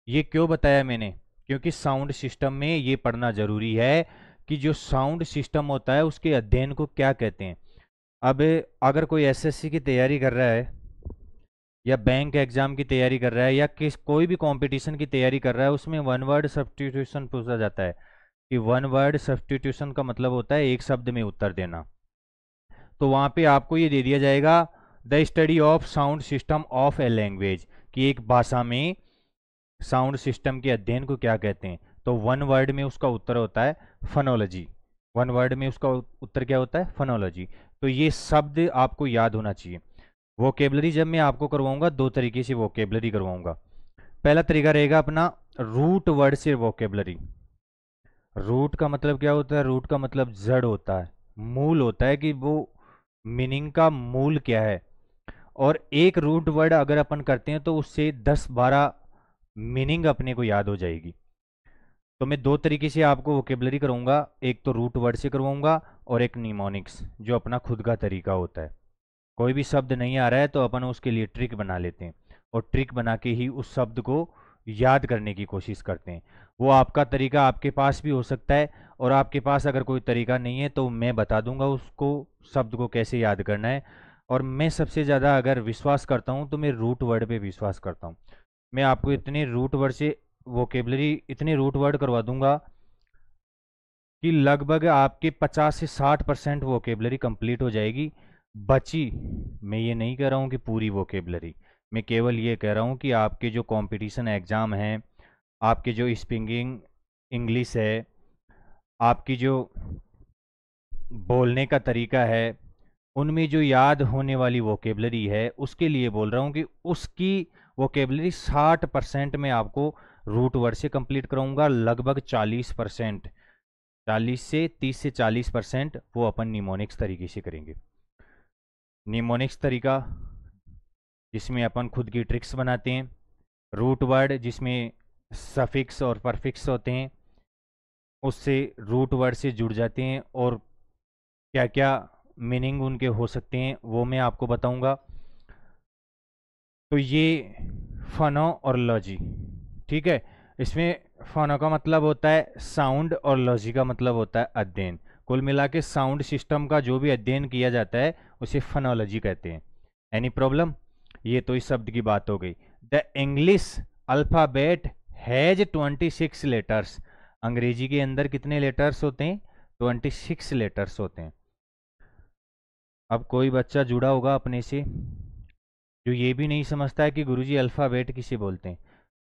[SPEAKER 1] ये क्यों बताया मैंने? क्योंकि साउंड सिस्टम में ये पढ़ना जरूरी है कि जो साउंड सिस्टम होता है उसके अध्ययन को क्या कहते हैं। अब अगर कोई एसएससी की तैयारी कर रहा है या बैंक एग्जाम की तैयारी कर रहा है या किस कोई भी कंपटीशन की तैयारी कर रहा है, उसमें वन वर्ड सब्स्टिट्यूशन पूछा जाता है कि वन वर्ड सब्स्टिट्यूशन का मतलब होता है एक शब्द में उत्तर देना। तो वहाँ पे आपको ये दे दिया जाएगा the study of sound system of a language, कि एक भाषा में साउंड सिस्टम के अध्ययन को क्या कहते हैं। तो वन वर्ड में उसका उत्तर होता है फनोलॉजी। वन वर्ड में उसका उत्तर क्या होता है? फनोलॉजी। तो ये शब्द आपको याद होना चाहिए। वोकेबलरी जब मैं आपको करवाऊंगा, दो तरीके से वोकेबलरी करवाऊंगा। पहला तरीका रहेगा अपना रूट वर्ड से वोकेबलरी। रूट का मतलब क्या होता है? रूट का मतलब जड़ होता है, मूल होता है, कि वो मीनिंग का मूल क्या है। और एक रूट वर्ड अगर अपन करते हैं तो उससे 10-12 मीनिंग अपने को याद हो जाएगी। तो मैं दो तरीके से आपको वोकेबलरी कराऊंगा, एक तो रूट वर्ड से करवाऊंगा और एक निमोनिक्स, जो अपना खुद का तरीका होता है। कोई भी शब्द नहीं आ रहा है तो अपन उसके लिए ट्रिक बना लेते हैं और ट्रिक बना के ही उस शब्द को याद करने की कोशिश करते हैं। वो आपका तरीका आपके पास भी हो सकता है, और आपके पास अगर कोई तरीका नहीं है तो मैं बता दूंगा उसको, शब्द को कैसे याद करना है। और मैं सबसे ज़्यादा अगर विश्वास करता हूँ तो मैं रूट वर्ड पे विश्वास करता हूँ। मैं आपको इतने रूट वर्ड से वोकेबलरी, इतने रूट वर्ड करवा दूंगा कि लगभग आपके 50 से 60% वोकेबलरी कंप्लीट हो जाएगी। बची, मैं ये नहीं कह रहा हूँ कि पूरी वोकेबलरी, मैं केवल ये कह रहा हूँ कि आपके जो कंपटीशन एग्ज़ाम हैं, आपके जो स्पीकिंग इंग्लिश है, आपकी जो बोलने का तरीका है, उनमें जो याद होने वाली वोकेबलरी है, उसके लिए बोल रहा हूँ कि उसकी वोकेबलरी 60% में आपको रूट वर्ड से कंप्लीट कराऊंगा। लगभग 40%, 30 से 40% वो अपन निमोनिक्स तरीके से करेंगे। निमोनिक्स तरीका जिसमें अपन खुद की ट्रिक्स बनाते हैं, रूट वर्ड जिसमें सफिक्स और परफिक्स होते हैं, उससे रूट वर्ड से जुड़ जाते हैं और क्या क्या मीनिंग उनके हो सकते हैं वो मैं आपको बताऊंगा। तो ये फनो और लॉजी, ठीक है। इसमें फनो का मतलब होता है साउंड और लॉजी का मतलब होता है अध्ययन। कुल मिला के साउंड सिस्टम का जो भी अध्ययन किया जाता है उसे फनोलॉजी कहते हैं। Any problem? ये तो इस शब्द की बात हो गई। The English alphabet has 26 letters. अंग्रेजी के अंदर कितने लेटर्स होते हैं? 26 लेटर्स होते हैं। अब कोई बच्चा जुड़ा होगा अपने से जो ये भी नहीं समझता है कि गुरुजी अल्फ़ाबेट किसे बोलते हैं।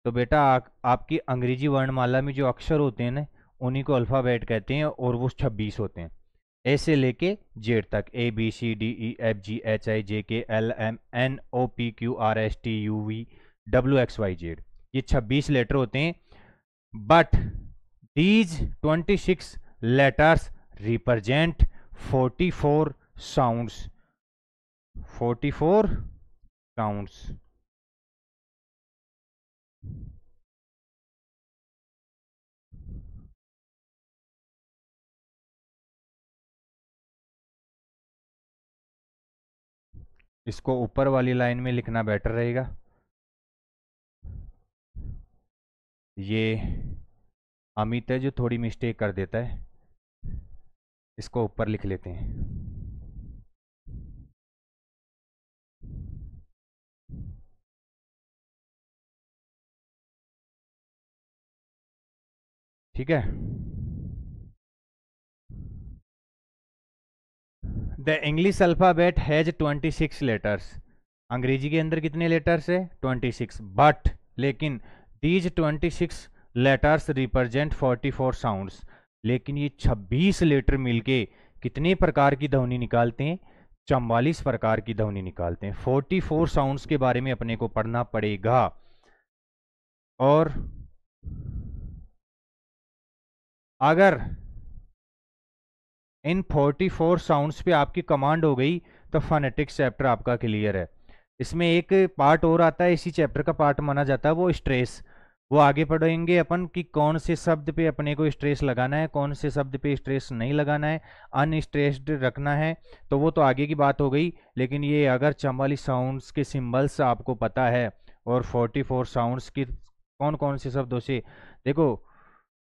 [SPEAKER 1] तो बेटा आपकी अंग्रेजी वर्णमाला में जो अक्षर होते हैं ना, उन्हीं को अल्फ़ाबेट कहते हैं, और वो 26 होते हैं। ए से लेके जेड तक, ABCDEFGHIJKLMNOPQRSTUV WXYZ, ये 26 लेटर होते हैं। But these 26 letters represent 44 sounds. 44 sounds. इसको ऊपर वाली लाइन में लिखना बेटर रहेगा। ये अमित है जो थोड़ी मिस्टेक कर देता है, इसको ऊपर लिख लेते हैं। ठीक है। The English alphabet has 26 letters. अंग्रेजी के अंदर कितने लेटर्स है? 26। बट, लेकिन दीज 26 लेटर्स रिप्रेजेंट 44 साउंड्स। लेकिन ये 26 लेटर मिलके कितने प्रकार की ध्वनि निकालते हैं? 44 प्रकार की ध्वनि निकालते हैं। 44 साउंड्स के बारे में अपने को पढ़ना पड़ेगा। और अगर इन 44 साउंड्स पे आपकी कमांड हो गई तो फोनेटिक्स चैप्टर आपका क्लियर है। इसमें एक पार्ट और आता है, इसी चैप्टर का पार्ट माना जाता है, वो स्ट्रेस। वो आगे पढ़ेंगे अपन कि कौन से शब्द पे अपने को स्ट्रेस लगाना है, कौन से शब्द पे स्ट्रेस नहीं लगाना है, अनस्ट्रेस्ड रखना है। तो वो तो आगे की बात हो गई। लेकिन ये अगर 44 साउंड्स के सिंबल्स आपको पता है और 44 साउंड्स की कौन कौन से शब्दों से, देखो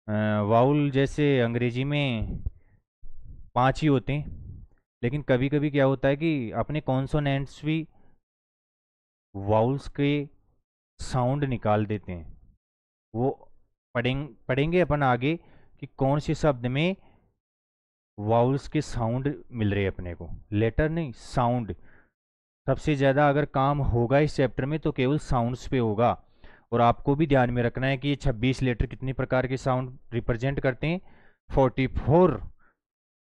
[SPEAKER 1] वाउल जैसे अंग्रेजी में 5 ही होते हैं, लेकिन कभी कभी क्या होता है कि अपने कॉन्सोनेंट्स भी वाउल्स के साउंड निकाल देते हैं। वो पढ़ेंगे अपन आगे कि कौन से शब्द में वाउल्स के साउंड मिल रहे हैं अपने को, लेटर नहीं साउंड। सबसे ज़्यादा अगर काम होगा इस चैप्टर में तो केवल साउंड्स पे होगा। और आपको भी ध्यान में रखना है कि ये 26 लेटर कितनी प्रकार के साउंड रिप्रेजेंट करते हैं, 44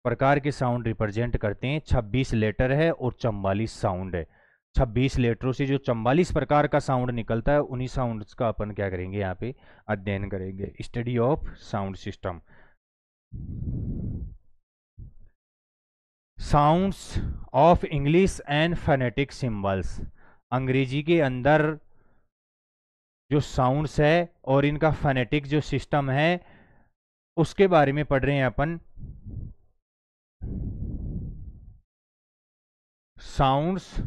[SPEAKER 1] प्रकार के साउंड रिप्रेजेंट करते हैं। 26 लेटर है और 44 साउंड है। 26 लेटरों से जो 44 प्रकार का साउंड निकलता है, उन्हीं साउंड्स का अपन क्या करेंगे यहाँ पे अध्ययन करेंगे, study of sound system. Sounds of English and phonetic symbols. अंग्रेजी के अंदर जो साउंड्स है और इनका फोनेटिक जो सिस्टम है उसके बारे में पढ़ रहे हैं अपन। Sounds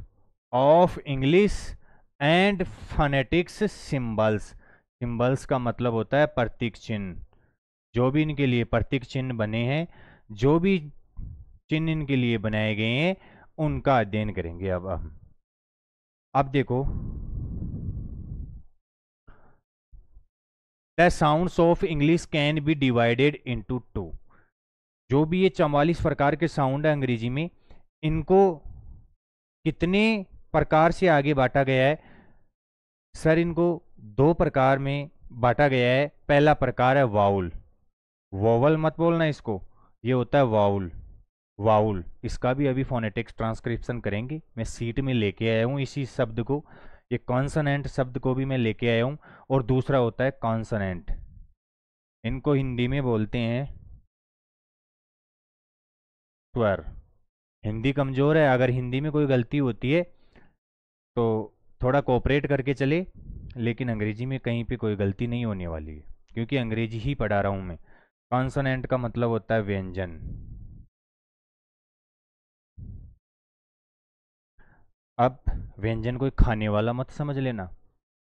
[SPEAKER 1] of English and phonetics symbols. Symbols का मतलब होता है प्रतीक चिन्ह। जो भी इनके लिए प्रतीक चिन्ह बने हैं, जो भी चिन्ह इनके लिए बनाए गए हैं, उनका अध्ययन करेंगे अब हम। अब देखो, the sounds of English can be divided into to. जो भी ये 44 प्रकार के साउंड है अंग्रेजी में, इनको कितने प्रकार से आगे बांटा गया है? सर इनको दो प्रकार में बांटा गया है। पहला प्रकार है वाउल। वोवल मत बोलना इसको, ये होता है वाउल। वाउल, इसका भी अभी फोनेटिक्स ट्रांसक्रिप्शन करेंगे। मैं सीट में लेके आया हूँ इसी शब्द को, ये कॉन्सोनेंट शब्द को भी मैं लेके आया हूँ। और दूसरा होता है कॉन्सोनेंट, इनको हिंदी में बोलते हैं स्वर। हिंदी कमज़ोर है, अगर हिंदी में कोई गलती होती है तो थोड़ा कोऑपरेट करके चले, लेकिन अंग्रेजी में कहीं पे कोई गलती नहीं होने वाली है, क्योंकि अंग्रेजी ही पढ़ा रहा हूँ मैं। कॉन्सोनेंट का मतलब होता है व्यंजन। अब व्यंजन कोई खाने वाला मत समझ लेना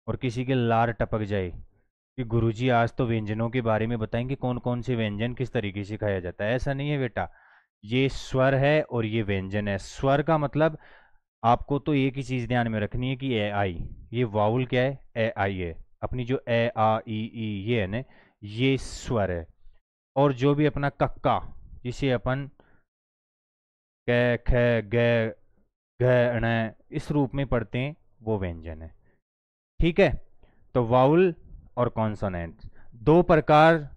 [SPEAKER 1] और किसी के लार टपक जाए कि गुरुजी आज तो व्यंजनों के बारे में बताएंगे, कौन कौन से व्यंजन किस तरीके से खाया जाता है। ऐसा नहीं है बेटा, ये स्वर है और ये व्यंजन है। स्वर का मतलब आपको तो एक ही चीज़ ध्यान में रखनी है कि ए आई, ये वाउल क्या है, ए आई है। अपनी जो ए आ ई ये है ना, ये स्वर है। और जो भी अपना कक्का, जिसे अपन कै ख ग घ ण इस रूप में पढ़ते हैं, वो व्यंजन है। ठीक है, तो वाउल और कॉन्सोनेंट दो प्रकार।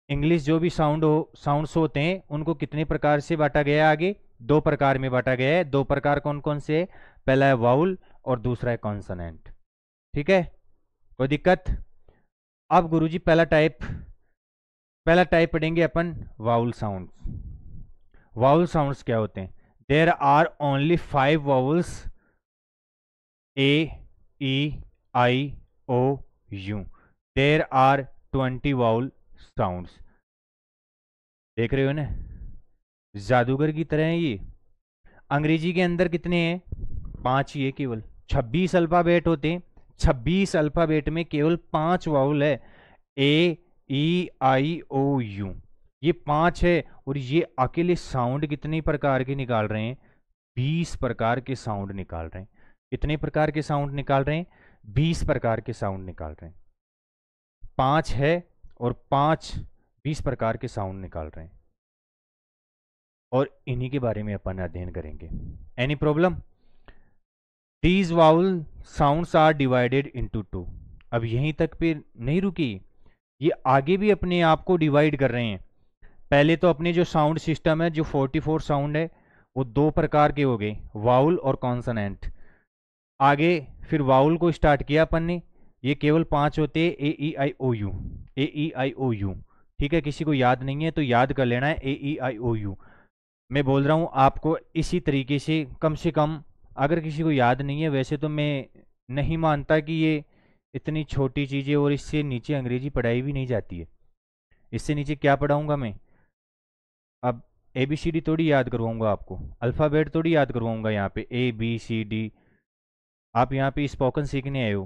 [SPEAKER 1] इंग्लिश जो भी साउंड्स होते हैं उनको कितने प्रकार से बांटा गया है? आगे दो प्रकार में बांटा गया है। दो प्रकार कौन कौन से? पहला है वाउल और दूसरा है कॉन्सोनेंट। ठीक है, कोई दिक्कत? अब गुरुजी पहला टाइप पढ़ेंगे अपन, वाउल साउंड्स। वाउल साउंड्स क्या होते हैं? There are only 5 vowels, A E I O U. There are 20 vowel sounds. देख रहे हो ना, जादूगर की तरह है ये। अंग्रेजी के अंदर कितने हैं? 5 ही है केवल। 26 अल्फाबेट होते हैं, 26 अल्फाबेट में केवल 5 वाउल है, ए ई आई ओ यू। ये 5 है और ये अकेले साउंड कितने प्रकार के निकाल रहे हैं? 20 प्रकार के साउंड निकाल रहे हैं। कितने प्रकार के साउंड निकाल रहे हैं? 20 प्रकार के साउंड निकाल रहे हैं। 5 है और 5 20 प्रकार के साउंड निकाल रहे हैं, और इन्हीं के बारे में अपन अध्ययन करेंगे। Any problem? These vowel sounds are divided into two. अब यहीं तक पे नहीं रुकी, ये आगे भी अपने आप को डिवाइड कर रहे हैं। पहले तो अपने जो साउंड सिस्टम है, जो 44 साउंड है, वो दो प्रकार के हो गए, वाउल और कॉन्सोनेंट। आगे फिर वाउल को स्टार्ट किया अपन ने, ये केवल 5 होते हैं, ए E I O you, A E I O you. ठीक है, किसी को याद नहीं है तो याद कर लेना है, ए ई आई ओ यू। मैं बोल रहा हूँ आपको इसी तरीके से कम अगर किसी को याद नहीं है, वैसे तो मैं नहीं मानता कि ये इतनी छोटी चीज़ें, और इससे नीचे अंग्रेजी पढ़ाई भी नहीं जाती है। इससे नीचे क्या पढ़ाऊँगा मैं? अब ए बी सी डी थोड़ी याद करवाऊँगा आपको, अल्फ़ाबेट थोड़ी याद करवाऊँगा। यहाँ पे ए बी सी डी, आप यहाँ पे स्पोकन सीखने आए हो,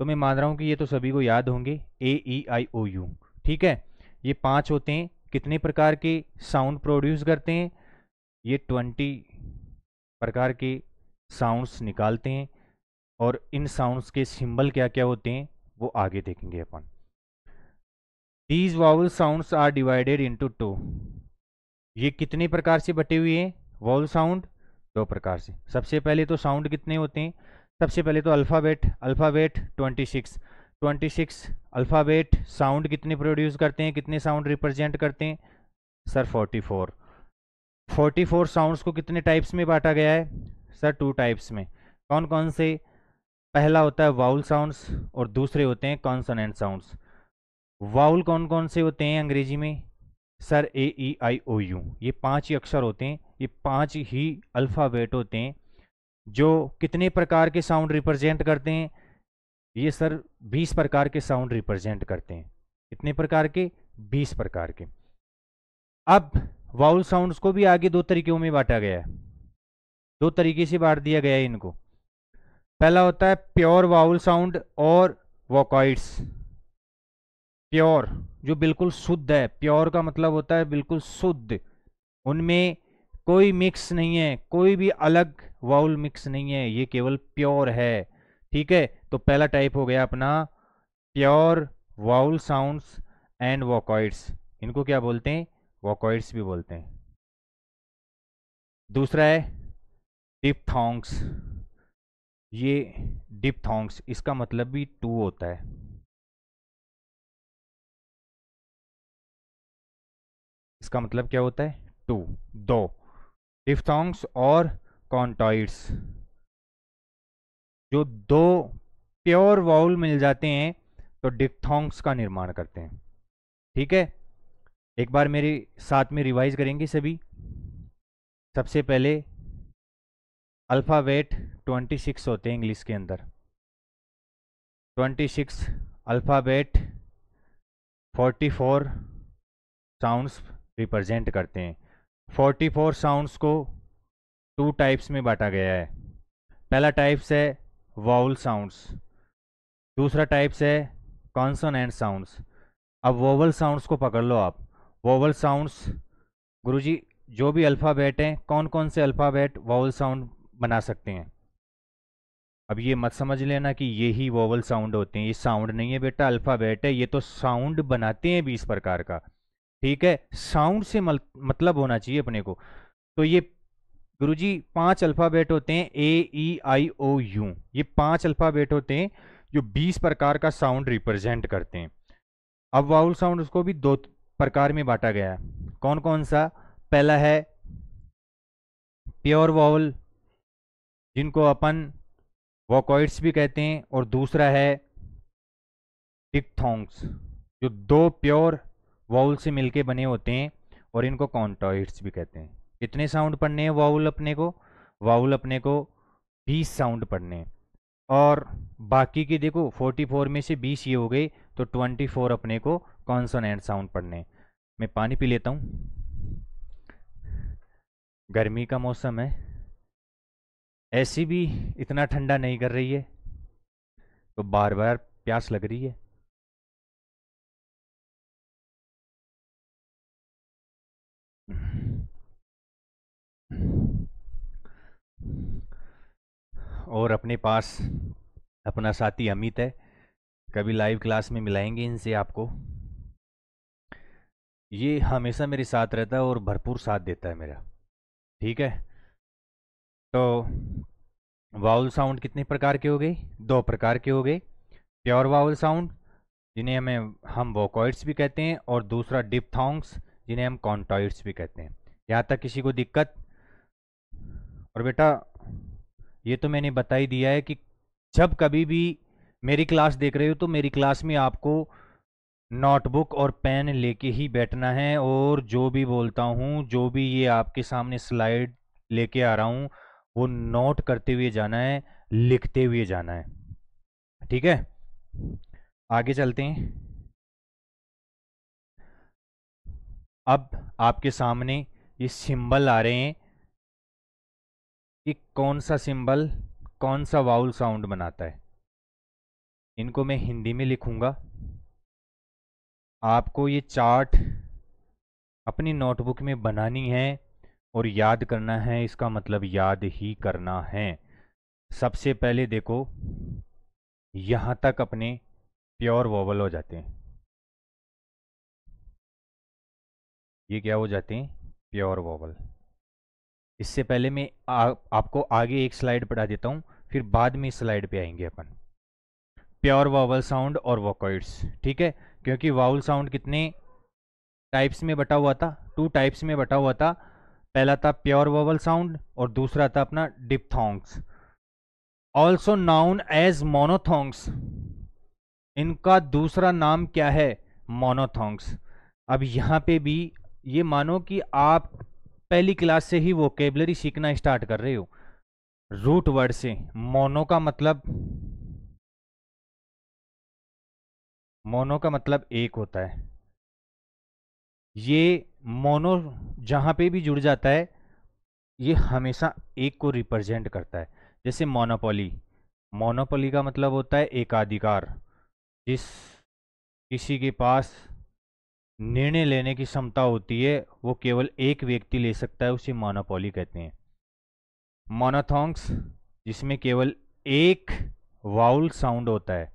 [SPEAKER 1] तो मैं मान रहा हूँ कि ये तो सभी को याद होंगे, ए ई आई ओ यू। ठीक है, ये 5 होते हैं, कितने प्रकार के साउंड प्रोड्यूस करते हैं? ये 20 प्रकार के साउंड्स निकालते हैं। और इन साउंड्स के सिंबल क्या क्या होते हैं वो आगे देखेंगे अपन। These vowel sounds are divided into two. ये कितने प्रकार से बटे हुए हैं वाउल साउंड? दो प्रकार से। सबसे पहले तो साउंड कितने होते हैं? सबसे पहले तो अल्फ़ाबेट। अल्फ़ाबेट 26। 26 अल्फ़ाबेट साउंड कितने प्रोड्यूस करते हैं, कितने साउंड रिप्रेजेंट करते हैं सर? 44। 44 साउंड्स को कितने टाइप्स में बांटा गया है सर? टू टाइप्स में। कौन कौन से? पहला होता है वाउल साउंड्स और दूसरे होते हैं कॉन्सोनेंट साउंड्स। वाउल कौन कौन से होते हैं अंग्रेजी में sir? A E I O you. ये पांच ही अक्षर होते हैं, ये पांच ही अल्फ़ाबेट होते हैं जो कितने प्रकार के साउंड रिप्रेजेंट करते हैं? ये सर 20 प्रकार के साउंड रिप्रेजेंट करते हैं। कितने प्रकार के? 20 प्रकार के। अब वाउल साउंड्स को भी आगे दो तरीकों में बांटा गया है, दो तरीके से बांट दिया गया है इनको। पहला होता है प्योर वाउल साउंड और वोकॉइड्स। प्योर जो बिल्कुल शुद्ध है, प्योर का मतलब होता है बिल्कुल शुद्ध, उनमें कोई मिक्स नहीं है, कोई भी अलग वाउल मिक्स नहीं है, ये केवल प्योर है। ठीक है, तो पहला टाइप हो गया अपना प्योर वाउल साउंड्स एंड वोकॉइड्स। इनको क्या बोलते हैं? वोकॉइड्स भी बोलते हैं। दूसरा है डिप्थोंग्स। ये डिप्थोंग्स, इसका मतलब भी टू होता है। इसका मतलब क्या होता है? टू, दो। डिप्थोंग्स और कॉन्टॉइड्स, जो दो प्योर वाउल मिल जाते हैं तो डिप्थोंग्स का निर्माण करते हैं। ठीक है, एक बार मेरे साथ में रिवाइज करेंगे सभी। सबसे पहले अल्फ़ाबेट 26 होते हैं इंग्लिश के अंदर। 26 अल्फ़ाबेट 44 साउंड्स रिप्रेजेंट करते हैं। 44 साउंड्स को टू टाइप्स में बांटा गया है। पहला टाइप्स है वाउल साउंड्स, दूसरा टाइप्स है कॉन्सोनेंट साउंड्स। अब वोवल साउंड्स को पकड़ लो आप। वोवल साउंड्स गुरुजी जो भी अल्फ़ाबेट हैं, कौन कौन से अल्फ़ाबेट वोवल साउंड बना सकते हैं? अब ये मत समझ लेना कि ये ही वोवल साउंड होते हैं, ये साउंड नहीं है बेटा, अल्फ़ाबेट है। ये तो साउंड बनाते हैं 20 प्रकार का। ठीक है, साउंड से मतलब होना चाहिए अपने को। तो ये गुरुजी 5 अल्फ़ाबेट होते हैं, ए ई आई ओ यू। ये 5 अल्फ़ाबेट होते हैं जो 20 प्रकार का साउंड रिप्रेजेंट करते हैं। अब वाउल साउंड उसको भी दो प्रकार में बांटा गया है। कौन कौन सा? पहला है प्योर वाउल, जिनको अपन वोकॉइड्स भी कहते हैं, और दूसरा है डिप्थोंग्स, जो दो प्योर वाउल से मिलके बने होते हैं, और इनको कॉन्टॉइड्स भी कहते हैं। कितने साउंड पढ़ने हैं वाउल अपने को? वाउल अपने को 20 साउंड पढ़ने हैं। और बाकी की देखो 44 में से 20 ये हो गई, तो 24 अपने को कॉन्सोनेंट साउंड पढ़ने हैं। मैं पानी पी लेता हूँ, गर्मी का मौसम है, ऐसी भी इतना ठंडा नहीं कर रही है, तो बार बार प्यास लग रही है। और अपने पास अपना साथी अमित है, कभी लाइव क्लास में मिलाएंगे इनसे आपको। ये हमेशा मेरे साथ रहता है और भरपूर साथ देता है मेरा। ठीक है, तो वाउल साउंड कितने प्रकार के हो गए? दो प्रकार के हो गए। प्योर वाउल साउंड, जिन्हें हम वोकॉइड्स भी कहते हैं, और दूसरा डिप्थोंग्स, जिन्हें हम कॉन्टॉइड्स भी कहते हैं। यहाँ तक किसी को दिक्कत? और बेटा ये तो मैंने बता ही दिया है कि जब कभी भी मेरी क्लास देख रहे हो तो मेरी क्लास में आपको नोटबुक और पेन लेके ही बैठना है, और जो भी बोलता हूँ, जो भी ये आपके सामने स्लाइड लेके आ रहा हूँ, वो नोट करते हुए जाना है, लिखते हुए जाना है। ठीक है, आगे चलते हैं। अब आपके सामने ये सिंबल आ रहे हैं कि कौन सा सिंबल कौन सा वाउल साउंड बनाता है। इनको मैं हिंदी में लिखूंगा, आपको ये चार्ट अपनी नोटबुक में बनानी है और याद करना है। इसका मतलब याद ही करना है। सबसे पहले देखो यहां तक अपने प्योर वोवल हो जाते हैं। ये क्या हो जाते हैं? Pure vowel. इससे पहले मैं आपको आगे एक स्लाइड पढ़ा देता हूँ, फिर बाद में इस स्लाइड पे आएंगे अपन। प्योर वावल साउंड और वोकॉइड्स, ठीक है। क्योंकि वाउल साउंड कितने टाइप्स में बटा हुआ था? 2 टाइप्स में बटा हुआ था। पहला था प्योर वावल साउंड और दूसरा था अपना डिप्थोंग्स, ऑल्सो नाउन एज मोनोथोंग्स। इनका दूसरा नाम क्या है? मोनोथोंग्स। अब यहाँ पे भी ये मानो कि आप पहली क्लास से ही वोकेबलरी सीखना स्टार्ट कर रहे हो। रूट वर्ड से मोनो का मतलब एक होता है। ये मोनो जहां पे भी जुड़ जाता है ये हमेशा एक को रिप्रेजेंट करता है। जैसे मोनोपोली, मोनोपोली का मतलब होता है एकाधिकार। जिस किसी के पास निर्णय लेने की क्षमता होती है वो केवल एक व्यक्ति ले सकता है, उसे मोनोपोली कहते हैं। मोनोथोंग्स जिसमें केवल एक वाउल साउंड होता है,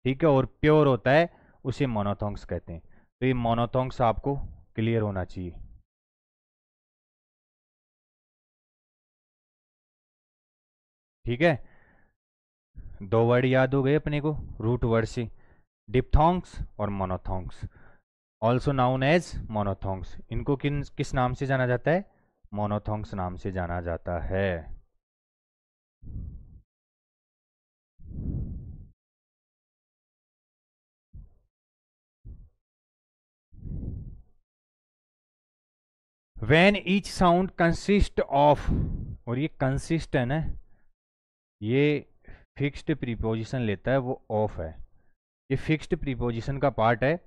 [SPEAKER 1] ठीक है, और प्योर होता है, उसे मोनोथोंग्स कहते हैं। तो ये मोनोथोंग्स आपको क्लियर होना चाहिए। ठीक है, 2 वर्ड याद हो गए अपने को रूट वर्ड से, डिप्थोंग्स और मोनोथोंग्स, ऑल्सो नाउन एज मोनोथोंग्स। इनको किस नाम से जाना जाता है? मोनोथोंग्स नाम से जाना जाता है। When each sound consist of, और ये कंसिस्ट है ना, ये फिक्स्ड प्रीपोजिशन लेता है, वो ऑफ है। ये फिक्स्ड प्रीपोजिशन का पार्ट है।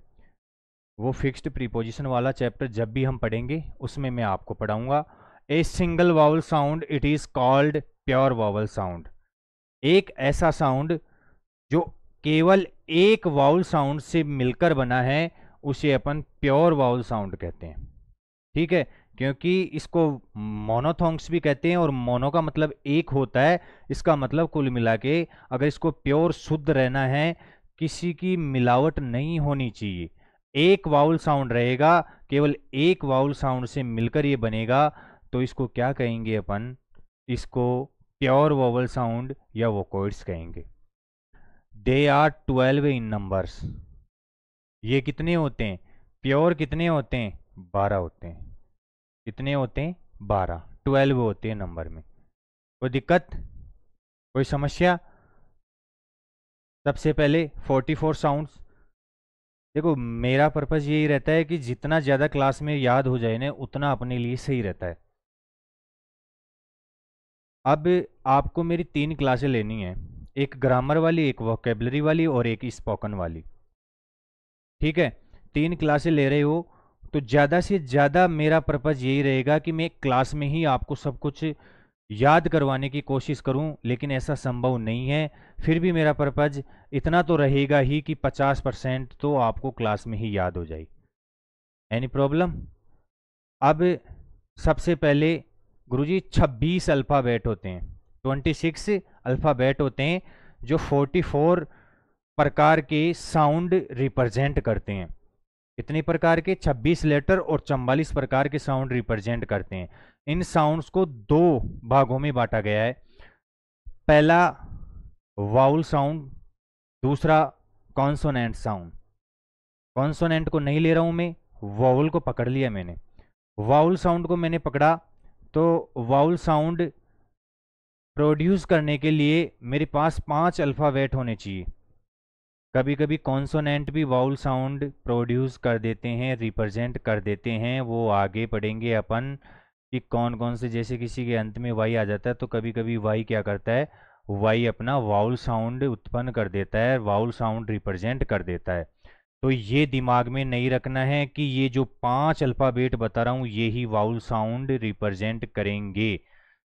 [SPEAKER 1] वो फिक्स्ड प्रीपोजिशन वाला चैप्टर जब भी हम पढ़ेंगे उसमें मैं आपको पढ़ाऊंगा। A single vowel sound it is called pure vowel sound. एक ऐसा साउंड जो केवल एक वाउल साउंड से मिलकर बना है उसे अपन प्योर वाउल साउंड कहते हैं। ठीक है, क्योंकि इसको मोनोथोंग्स भी कहते हैं और मोनो का मतलब एक होता है। इसका मतलब कुल मिला के अगर इसको प्योर शुद्ध रहना है, किसी की मिलावट नहीं होनी चाहिए, एक वाउल साउंड रहेगा, केवल एक वाउल साउंड से मिलकर ये बनेगा, तो इसको क्या कहेंगे अपन? इसको प्योर वावल साउंड या वोकॉइड्स कहेंगे। They are 12 in numbers. ये कितने होते हैं? प्योर कितने होते हैं? 12 होते हैं। कितने होते हैं? 12, 12 होते हैं नंबर में। कोई दिक्कत, कोई समस्या? सबसे पहले 44 साउंड्स। देखो मेरा पर्पज़ यही रहता है कि जितना ज़्यादा क्लास में याद हो जाए ना उतना अपने लिए सही रहता है। अब आपको मेरी 3 क्लासें लेनी है, एक ग्रामर वाली, एक वोकेबलरी वाली और एक स्पोकन वाली। ठीक है, 3 क्लासें ले रहे हो तो ज़्यादा से ज़्यादा मेरा पर्पज़ यही रहेगा कि मैं क्लास में ही आपको सब कुछ याद करवाने की कोशिश करूं, लेकिन ऐसा संभव नहीं है। फिर भी मेरा पर्पज़ इतना तो रहेगा ही कि 50% तो आपको क्लास में ही याद हो जाए। Any problem? अब सबसे पहले गुरुजी 26 अल्फ़ाबेट होते हैं, 26 अल्फ़ाबेट होते हैं जो 44 प्रकार के साउंड रिप्रेजेंट करते हैं। कितने प्रकार के? 26 लेटर और 44 प्रकार के साउंड रिप्रेजेंट करते हैं। इन साउंड्स को 2 भागों में बांटा गया है। पहला वाउल साउंड, दूसरा कॉन्सोनेंट साउंड। कॉन्सोनेंट को नहीं ले रहा हूं मैं, वाउल को पकड़ लिया मैंने। वाउल साउंड को मैंने पकड़ा तो वाउल साउंड प्रोड्यूस करने के लिए मेरे पास 5 अल्फ़ाबेट होने चाहिए। कभी कभी कॉन्सोनेंट भी वाउल साउंड प्रोड्यूस कर देते हैं, रिप्रेजेंट कर देते हैं, वो आगे पढ़ेंगे अपन कि कौन कौन से। जैसे किसी के अंत में वाई आ जाता है तो कभी कभी वाई क्या करता है, वाई अपना वाउल साउंड उत्पन्न कर देता है, वाउल साउंड रिप्रेजेंट कर देता है। तो ये दिमाग में नहीं रखना है कि ये जो 5 अल्फ़ाबेट बता रहा हूँ ये ही वाउल साउंड रिप्रेजेंट करेंगे।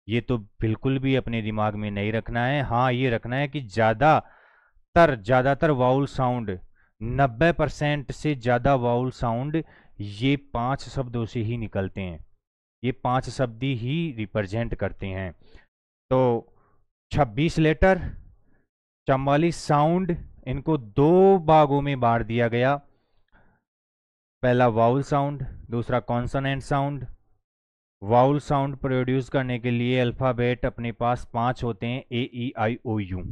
[SPEAKER 1] ये तो बिल्कुल भी अपने दिमाग में नहीं रखना है। हाँ, ये रखना है कि ज़्यादातर वाउल साउंड, 90% से ज़्यादा वाउल साउंड ये 5 शब्दों से ही निकलते हैं। ये 5 शब्द ही रिप्रेजेंट करते हैं। तो 26 लेटर, 44 साउंड, इनको दो भागों में बांट दिया गया। पहला वाउल साउंड, दूसरा consonant sound. Vowel sound produce करने के लिए अल्फ़ाबेट अपने पास 5 होते हैं, ए E I O you.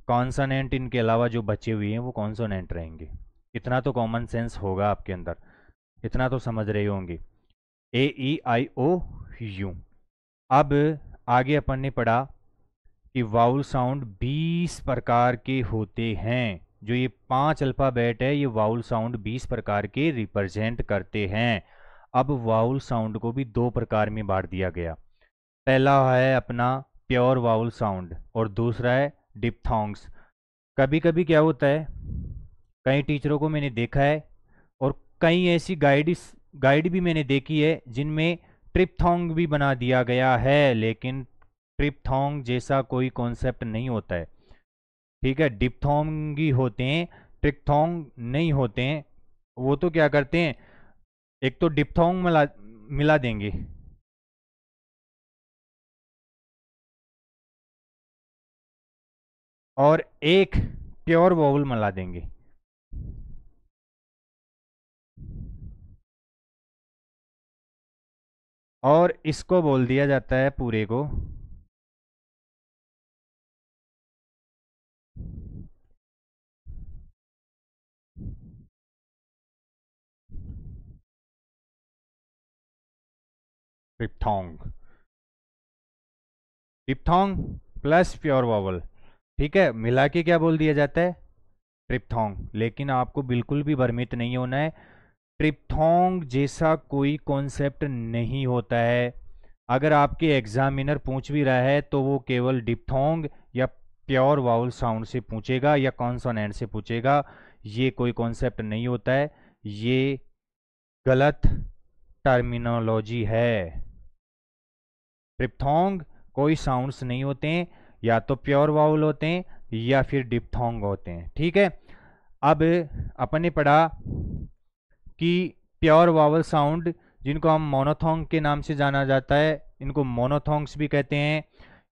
[SPEAKER 1] Consonant इनके अलावा जो बचे हुए हैं वो कॉन्सोनेंट रहेंगे। इतना तो कॉमन सेंस होगा आपके अंदर, इतना तो समझ रहे होंगे। ए ई आई ओ यू। अब आगे अपन ने पढ़ा कि वाउल साउंड 20 प्रकार के होते हैं। जो ये 5 अल्फ़ाबेट है, ये वाउल साउंड 20 प्रकार के रिप्रेजेंट करते हैं। अब वाउल साउंड को भी दो प्रकार में बांट दिया गया। पहला है अपना प्योर वाउल साउंड और दूसरा है डिप्थोंग्स। कभी कभी क्या होता है, कई टीचरों को मैंने देखा है और कई ऐसी गाइड भी मैंने देखी है जिनमें ट्रिप्थोंग भी बना दिया गया है, लेकिन ट्रिप्थोंग जैसा कोई कॉन्सेप्ट नहीं होता है। ठीक है, डिप्थोंग ही होते हैं, ट्रिप्थोंग नहीं होते हैं। वो तो क्या करते हैं, एक तो डिप्थोंग मिला देंगे, और एक प्योर वोवल मिला देंगे। और इसको बोल दिया जाता है पूरे को ट्रिप्थोंग। डिप्थोंग प्लस प्योर वोवल, ठीक है, मिला के क्या बोल दिया जाता है, ट्रिप्थोंग। लेकिन आपको बिल्कुल भी भ्रमित नहीं होना है, ट्रिप्थोंग जैसा कोई कॉन्सेप्ट नहीं होता है। अगर आपके एग्जामिनर पूछ भी रहा है तो वो केवल डिप्थोंग या प्योर वाउल साउंड से पूछेगा या कॉन्सोनेंट से पूछेगा। ये कोई कॉन्सेप्ट नहीं होता है, ये गलत टर्मिनोलॉजी है। ट्रिप्थोंग कोई साउंड्स नहीं होते हैं, या तो प्योर वाउल होते हैं या फिर डिप्थोंग होते हैं। ठीक है, अब अपन ने पढ़ा कि प्योर वावल साउंड, जिनको हम मोनोथोंग के नाम से जाना जाता है, इनको मोनोथोंग्स भी कहते हैं।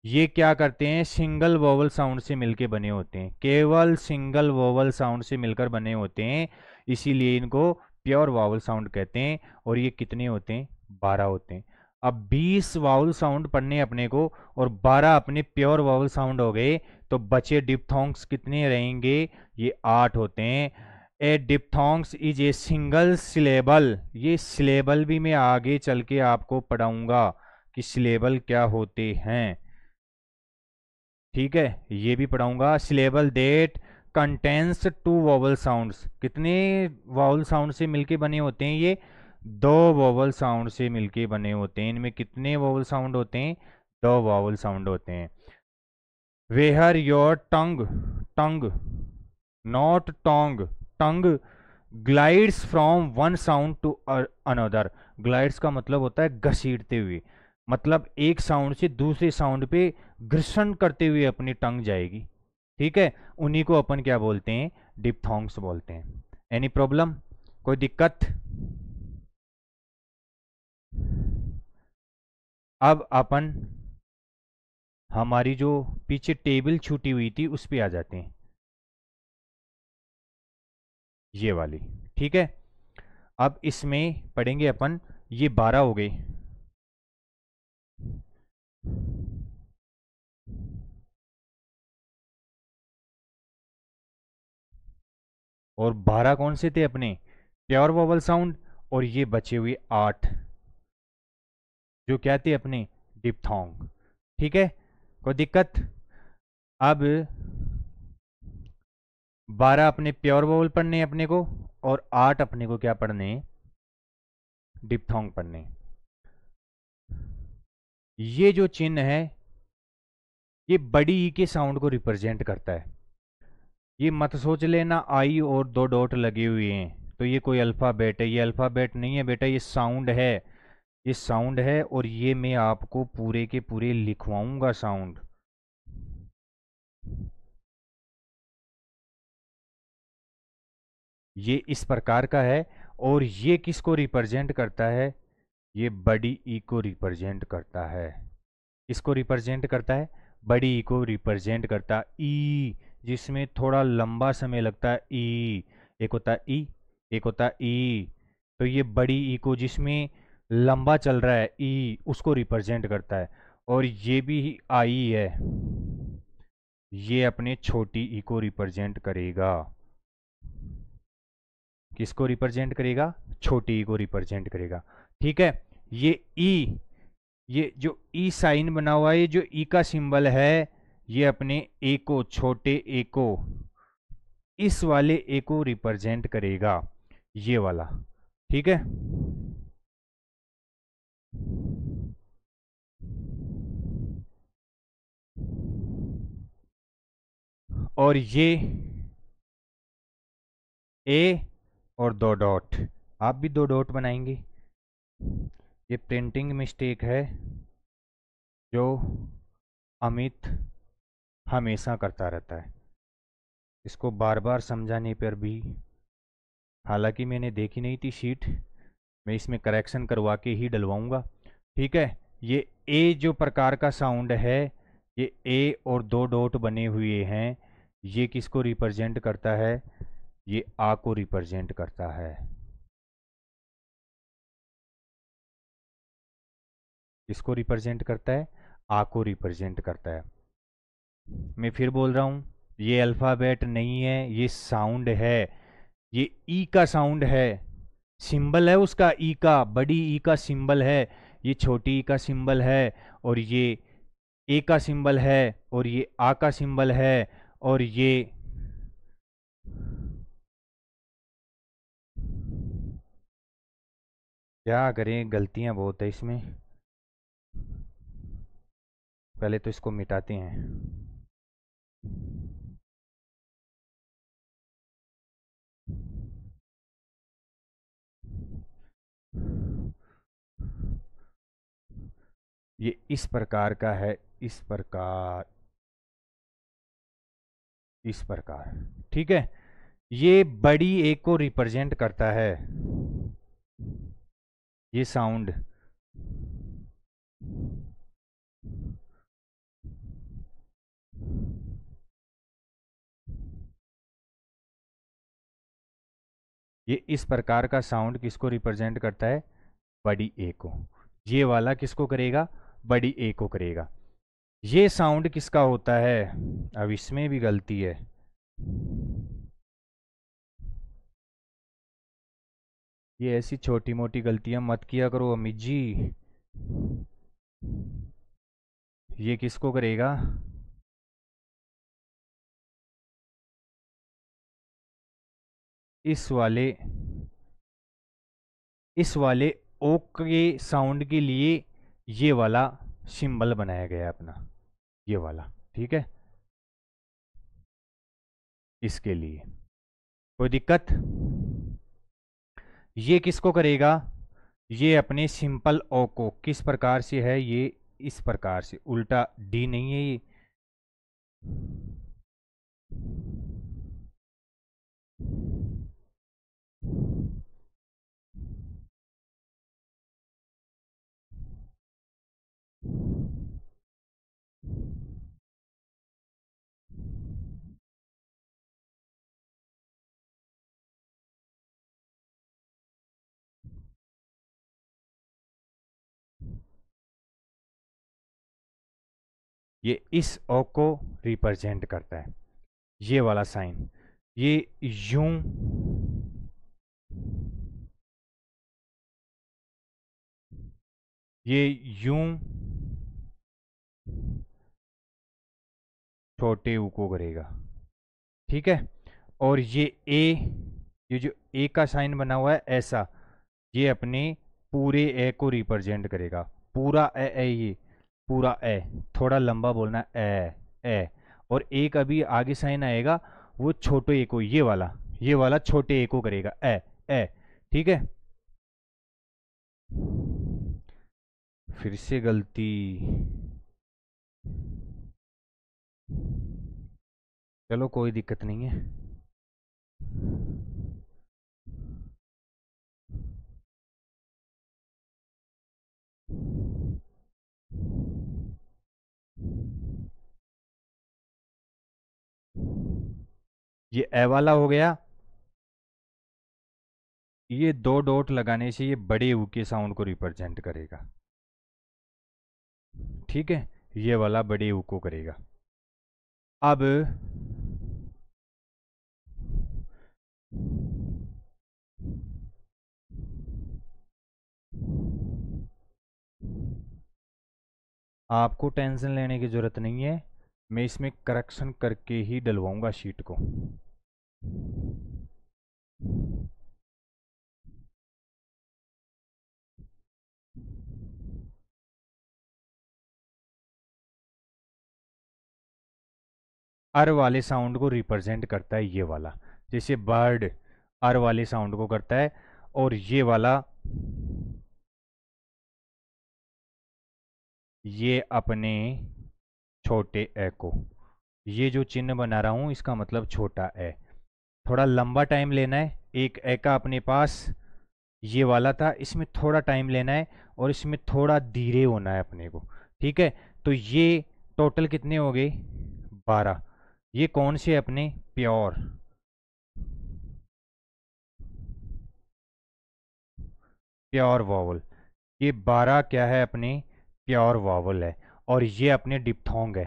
[SPEAKER 1] ये क्या करते हैं, सिंगल वोवल साउंड से मिलके बने होते हैं, केवल सिंगल वोवल साउंड से मिलकर बने होते हैं, इसीलिए इनको प्योर वावल साउंड कहते हैं। और ये कितने होते हैं, 12 होते हैं। अब 20 वावल साउंड पढ़ने अपने को और 12 अपने प्योर वावल साउंड हो गए, तो बचे डिप्थोंग्स कितने रहेंगे, ये 8 होते हैं। A diphthongs is a single syllable. ये सिलेबल भी मैं आगे चल के आपको पढ़ाऊंगा कि सिलेबल क्या होते हैं। ठीक है, ये भी पढ़ाऊंगा। Syllable that contains two vowel sounds. कितने वोवल साउंड से मिलके बने होते हैं ये, दो वोवल साउंड से मिलके बने होते हैं। इनमें कितने वोवल साउंड होते हैं, दो वोवल साउंड होते हैं। Where your tongue, tongue not tong, tongue glides from one sound to another. Glides का मतलब होता है घसीटते हुए, मतलब एक साउंड से दूसरे साउंड पे घर्षण करते हुए अपनी टंग जाएगी। ठीक है, उन्हीं को अपन क्या बोलते हैं, डिप्थोंग्स बोलते हैं। एनी प्रॉब्लम, कोई दिक्कत? अब अपन हमारी जो पीछे टेबल छूटी हुई थी उस पे आ जाते हैं, ये वाली। ठीक है, अब इसमें पढ़ेंगे अपन, ये 12 हो गई, और 12 कौन से थे अपने, प्योर वोवल साउंड। और ये बचे हुए 8 जो क्या थे अपने, डिप्थोंग। ठीक है, कोई दिक्कत? अब 12 अपने प्योर वोवल पढ़ने अपने को, और 8 अपने को क्या पढ़ने, डिप्थोंग पढ़ने। ये जो चिन्ह है, ये बड़ी ई के साउंड को रिप्रेजेंट करता है। ये मत सोच लेना आई और दो डॉट लगे हुए हैं तो ये कोई अल्फ़ाबेट है, ये अल्फ़ाबेट नहीं है बेटा, ये साउंड है। ये साउंड है, और ये मैं आपको पूरे के पूरे लिखवाऊंगा साउंड। ये इस प्रकार का है, और ये किसको रिप्रेजेंट करता है, ये बड़ी ई को रिप्रेजेंट करता है। किसको रिप्रेजेंट करता है, बड़ी ई को रिप्रेजेंट करता है ई, जिसमें थोड़ा लंबा समय लगता है ई। एक होता है ई, एक होता है ई। तो ये बड़ी ई को जिसमें लंबा चल रहा है ई, उसको रिप्रेजेंट करता है। और ये भी आई है, ये अपने छोटी ई को रिप्रेजेंट करेगा। किसको रिप्रेजेंट करेगा? छोटी ई को रिप्रेजेंट करेगा। ठीक है। ये ई, ये जो ई साइन बना हुआ है, ये जो ई का सिंबल है, ये अपने ए को, छोटे ए को, इस वाले ए को रिप्रेजेंट करेगा, ये वाला। ठीक है। और ये ए और दो डॉट, आप भी दो डॉट बनाएंगे। ये प्रिंटिंग मिस्टेक है जो अमित हमेशा करता रहता है। इसको बार बार समझाने पर भी, हालांकि मैंने देखी नहीं थी शीट, मैं इसमें करेक्शन करवा के ही डलवाऊंगा। ठीक है। ये ए जो प्रकार का साउंड है, ये ए और दो डॉट बने हुए हैं, ये किसको रिप्रेजेंट करता है? ये आ को रिप्रेजेंट करता है। किसको रिप्रेजेंट करता है? आ को रिप्रेजेंट करता है। मैं फिर बोल रहा हूँ, ये अल्फ़ाबेट नहीं है, ये साउंड है। ये ई का साउंड है, सिंबल है उसका ई का, बड़ी ई का सिंबल है। ये छोटी ई का सिंबल है, और ये ए का सिंबल है, और ये आ का सिंबल है, और ये क्या करें, गलतियां बहुत है इसमें। पहले तो इसको मिटाते हैं। ये इस प्रकार का है, इस प्रकार, इस प्रकार। ठीक है। ये बड़ी ए को रिप्रेजेंट करता है, ये साउंड। ये इस प्रकार का साउंड किसको रिप्रेजेंट करता है? बड़ी ए को। ये वाला किसको करेगा? बड़ी ए को करेगा। ये साउंड किसका होता है? अब इसमें भी गलती है। ये ऐसी छोटी मोटी गलतियां मत किया करो अमित जी। ये किसको करेगा? इस वाले, इस वाले ओ के साउंड के लिए ये वाला सिंबल बनाया गया है अपना, ये वाला। ठीक है। इसके लिए कोई दिक्कत? ये किसको करेगा? ये अपने सिंपल ओ को, किस प्रकार से है ये? इस प्रकार से, उल्टा डी नहीं है ये इस ओ को रिप्रेजेंट करता है, ये वाला साइन। ये यूं, ये यूं छोटे ऊ को करेगा। ठीक है। और ये ए, ये जो ए का साइन बना हुआ है ऐसा, ये अपने पूरे ए को रिप्रेजेंट करेगा। पूरा ए ये पूरा ए, थोड़ा लंबा बोलना ए। और एक अभी आगे साइन आएगा, वो छोटे ए को, ये वाला छोटे ए को करेगा, ए। ठीक है। फिर से गलती। चलो कोई दिक्कत नहीं है। ये ए वाला हो गया। ये दो डॉट लगाने से ये बड़े ऊ के साउंड को रिप्रेजेंट करेगा। ठीक है, ये वाला बड़े ऊ को करेगा। अब आपको टेंशन लेने की ज़रूरत नहीं है, मैं इसमें करेक्शन करके ही डलवाऊंगा शीट को। अर वाले साउंड को रिप्रेजेंट करता है ये वाला, जैसे बर्ड अर वाले साउंड को करता है, और ये वाला ये अपने छोटे ए को, ये जो चिन्ह बना रहा हूं इसका मतलब छोटा ए। थोड़ा लंबा टाइम लेना है, एक ए का अपने पास ये वाला था, इसमें थोड़ा टाइम लेना है और इसमें थोड़ा धीरे होना है अपने को। ठीक है, तो ये टोटल कितने हो गए? 12। ये कौन से अपने? Pure, pure vowel. ये 12 क्या है अपने? प्योर वॉवल है, और ये अपने डिप्थोंग है।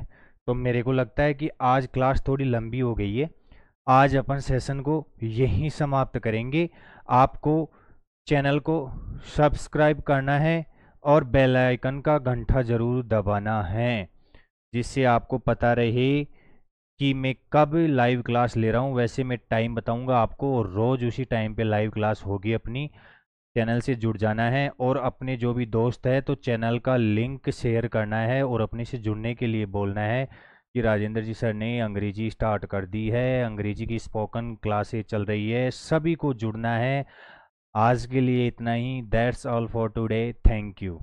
[SPEAKER 1] तो मेरे को लगता है कि आज क्लास थोड़ी लंबी हो गई है, आज अपन सेशन को यहीं समाप्त करेंगे। आपको चैनल को सब्सक्राइब करना है और बेल आइकन का घंटा ज़रूर दबाना है, जिससे आपको पता रहे कि मैं कब लाइव क्लास ले रहा हूँ। वैसे मैं टाइम बताऊंगा आपको, और रोज़ उसी टाइम पे लाइव क्लास होगी अपनी। चैनल से जुड़ जाना है, और अपने जो भी दोस्त है तो चैनल का लिंक शेयर करना है, और अपने से जुड़ने के लिए बोलना है कि राजेंद्र जी सर ने अंग्रेजी स्टार्ट कर दी है, अंग्रेजी की स्पोकन क्लासेस चल रही है, सभी को जुड़ना है। आज के लिए इतना ही। That's all for today. Thank you.